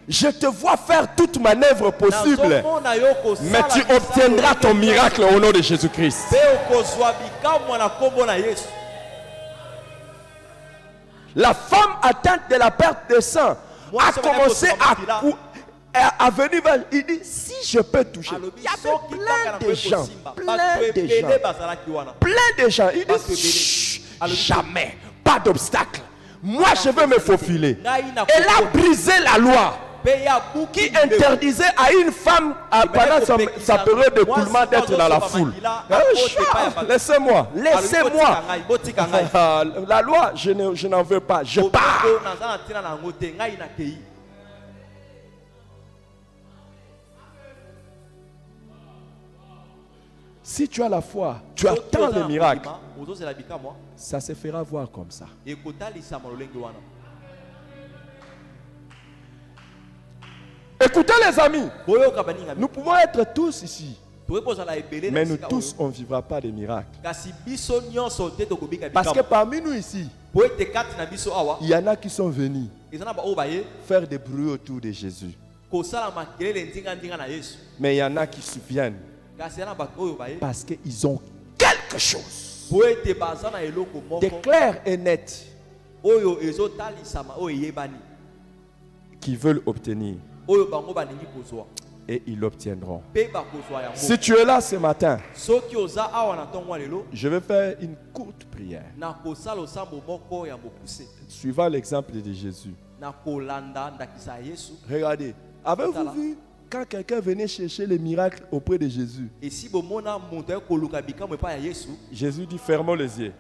Je te vois faire toute manœuvre possible. Mais tu obtiendras ton miracle au nom de Jésus-Christ. La femme atteinte de la perte de sang a commencé à venir vers. Il dit, si je peux toucher. Il y avait plein de gens. Plein de gens. Il dit, jamais, pas d'obstacle. Moi, je veux me faufiler. Elle a brisé la loi qui interdisait à une femme pendant sa période de coulement d'être dans la foule. Laissez-moi, laissez-moi. La loi, je n'en veux pas. Je pars. Si tu as la foi, tu attends le miracle. Ça se fera voir comme ça. Écoutez les amis, nous pouvons être tous ici, mais nous tous on ne vivra pas de miracles. Parce que parmi nous ici, il y en a qui sont venus faire des bruits autour de Jésus. Mais il y en a qui se souviennent parce qu'ils ont quelque chose de clair et net qu'ils veulent obtenir. Et ils l'obtiendront. Si tu es là ce matin, je vais faire une courte prière suivant l'exemple de Jésus. Regardez, avez-vous vu quand quelqu'un venait chercher les miracles auprès de Jésus? Jésus dit fermons les yeux.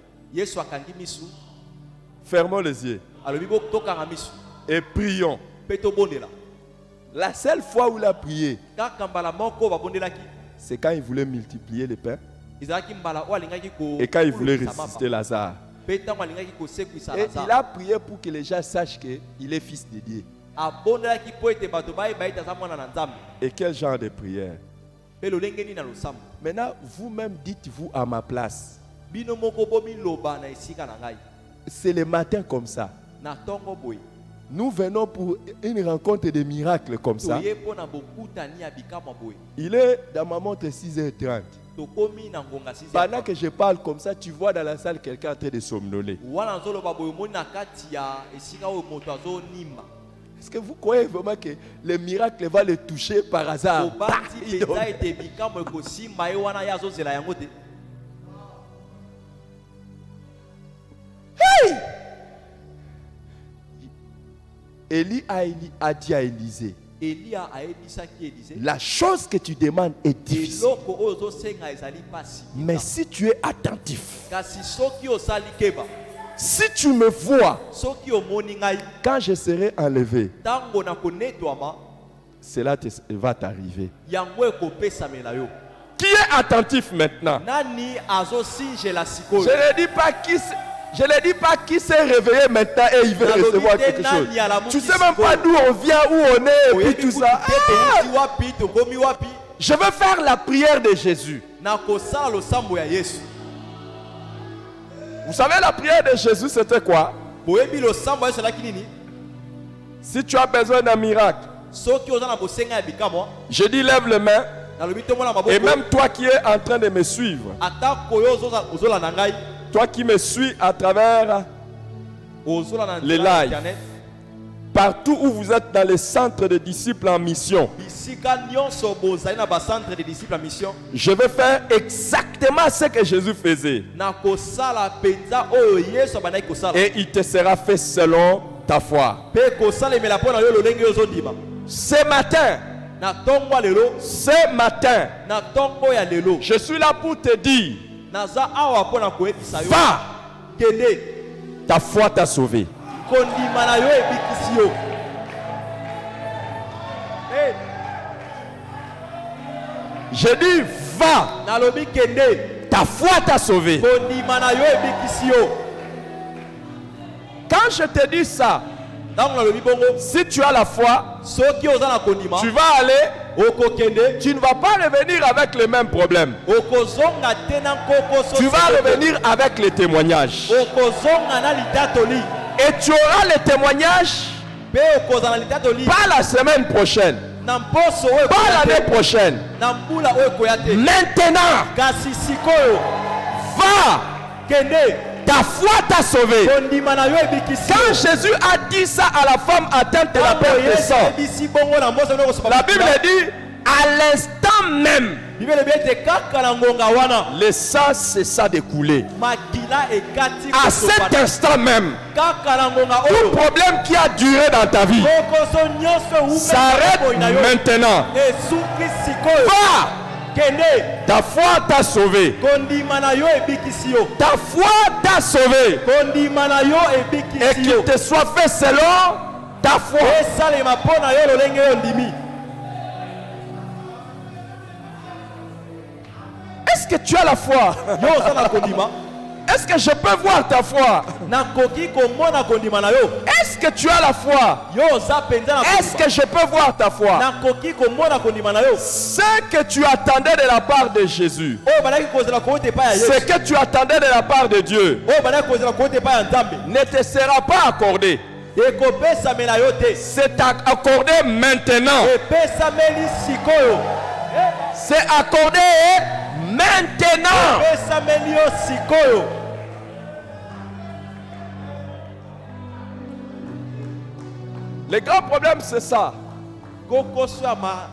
Fermons les yeux et prions. La seule fois où il a prié, c'est quand il voulait multiplier les pains et quand il voulait ressusciter Lazare. Et il a prié pour que les gens sachent qu'il est fils de Dieu. Et quel genre de prière? Maintenant, vous-même dites-vous à ma place. C'est le matin comme ça. Nous venons pour une rencontre de miracles comme ça. Il est dans ma montre 6h30. Pendant que je parle comme ça, tu vois dans la salle quelqu'un en train de somnoler. Est-ce que vous croyez vraiment que le miracle va le toucher par hasard? Hey! Élie a dit à Élisée, la chose que tu demandes est difficile. Mais si tu es attentif, si tu me vois, quand je serai enlevé, cela va t'arriver. Qui est attentif maintenant? Je ne dis pas qui s'est réveillé maintenant et il veut recevoir quelque chose. Tu ne sais même pas d'où on vient, où on est et puis tout ça. Je veux faire la prière de Jésus. Vous savez la prière de Jésus c'était quoi? Si tu as besoin d'un miracle, je dis lève les mains. Et même toi qui es en train de me suivre, toi qui me suis à travers les lives, partout où vous êtes dans les centres de disciples en mission, je vais faire exactement ce que Jésus faisait. Et il te sera fait selon ta foi. Ce matin, je suis là pour te dire, va Ta foi t'a sauvé. Je dis va. Ta foi t'a sauvé. Quand je te dis ça, si tu as la foi, tu vas aller, tu ne vas pas revenir avec les mêmes problèmes. Tu vas revenir avec les témoignages. Et tu auras les témoignages pas la semaine prochaine, pas l'année prochaine. Maintenant, va. Ta foi t'a sauvé. Quand Jésus a dit ça à la femme atteinte de la perte de sang, la Bible dit à l'instant même, le sang cessa de couler. À cet instant même, tout problème qui a duré dans ta vie s'arrête maintenant. Va. Ta foi t'a sauvé. Ta foi t'a sauvé. Et qu'il te soit fait selon ta foi. Est-ce que tu as la foi? Est-ce que je peux voir ta foi? Est-ce que tu as la foi? Est-ce que je peux voir ta foi? Ce que tu attendais de la part de Jésus, ce que tu attendais de la part de Dieu, ne te sera pas accordé. C'est accordé maintenant. C'est accordé maintenant. Le grand problème, c'est ça.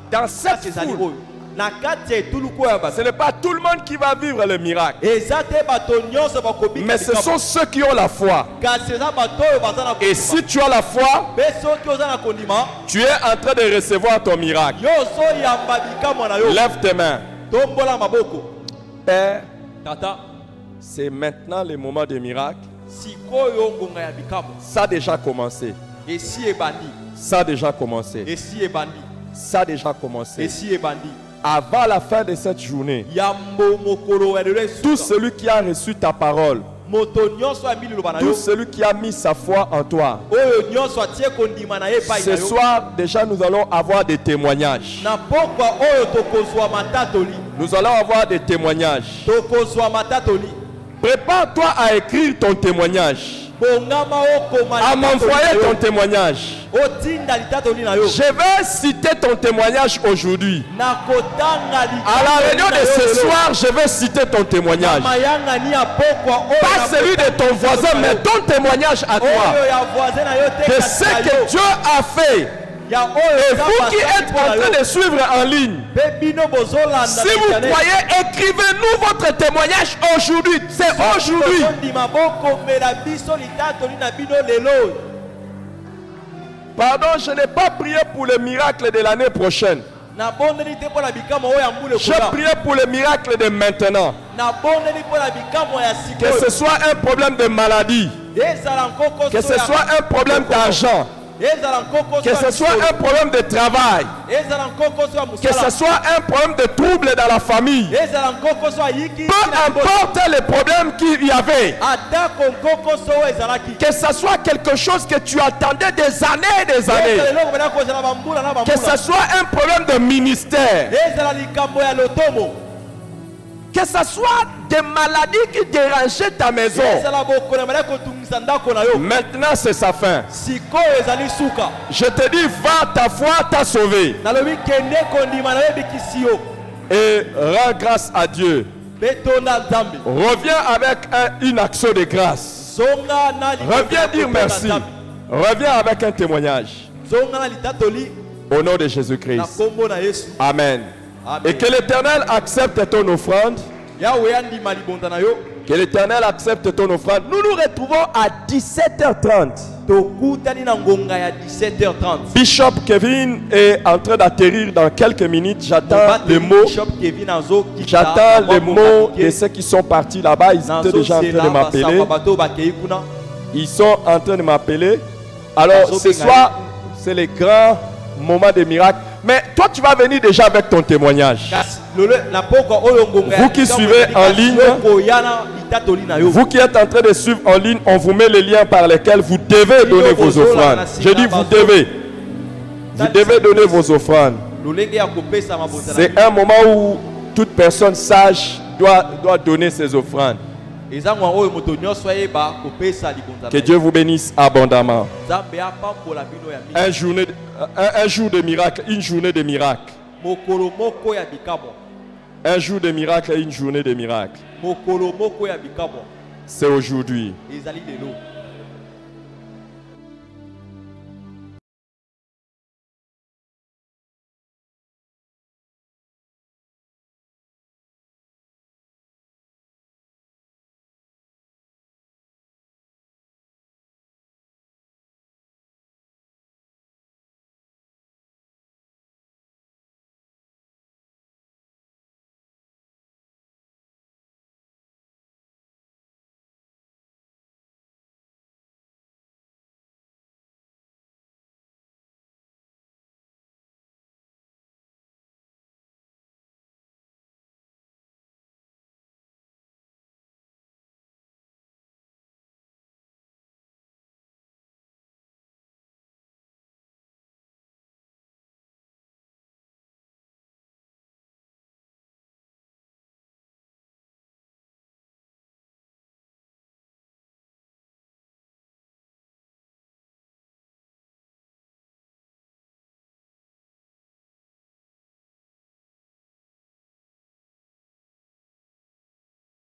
Dans cette foule, ce n'est pas tout le monde qui va vivre le miracle. Mais ce sont ceux qui ont la foi. Et si tu as la foi, tu es en train de recevoir ton miracle. Lève tes mains. Père, c'est maintenant le moment des miracles. Ça a déjà commencé. Ça a déjà commencé. Ça a déjà commencé. Avant la fin de cette journée, tout celui qui a reçu ta parole, tout celui qui a mis sa foi en toi, ce soir déjà nous allons avoir des témoignages. Nous allons avoir des témoignages. Prépare-toi à écrire ton témoignage, à m'envoyer ton témoignage. Je vais citer ton témoignage aujourd'hui. À la réunion de ce soir, je vais citer ton témoignage. Pas celui de ton voisin, mais ton témoignage à toi. De ce que Dieu a fait. Et vous qui êtes en train de suivre en ligne, si vous croyez, écrivez-nous votre témoignage aujourd'hui. C'est aujourd'hui. Pardon, je n'ai pas prié pour le miracle de l'année prochaine. J'ai prié pour le miracle de maintenant. Que ce soit un problème de maladie, que ce soit un problème d'argent, que ce soit un problème de travail, que ce soit un problème de trouble dans la famille, peu importe les problèmes qu'il y avait, que ce soit quelque chose que tu attendais des années et des années, que ce soit un problème de ministère, que ce soit des maladies qui dérangeaient ta maison, maintenant c'est sa fin. Je te dis, va, ta foi t'a sauvé. Et rends grâce à Dieu. Reviens avec une action de grâce. Reviens dire merci. Reviens avec un témoignage. Au nom de Jésus-Christ. Amen. Et que l'Éternel accepte ton offrande. Que l'Éternel accepte ton offrande. Nous nous retrouvons à 17h30. Bishop Kevin est en train d'atterrir dans quelques minutes. J'attends les mots. J'attends les mots de ceux qui sont partis là-bas. Ils étaient déjà en train de m'appeler. Ils sont en train de m'appeler. Alors ce soir, c'est les grands moments de miracle. Mais toi, tu vas venir déjà avec ton témoignage. Vous qui suivez en ligne, vous qui êtes en train de suivre en ligne, on vous met les liens par lesquels vous devez donner vos offrandes. Je dis vous devez. Vous devez donner vos offrandes. C'est un moment où toute personne sage doit donner ses offrandes. Que Dieu vous bénisse abondamment. Un jour de miracle, une journée de miracle. Un jour de miracle et une journée de miracle. C'est aujourd'hui.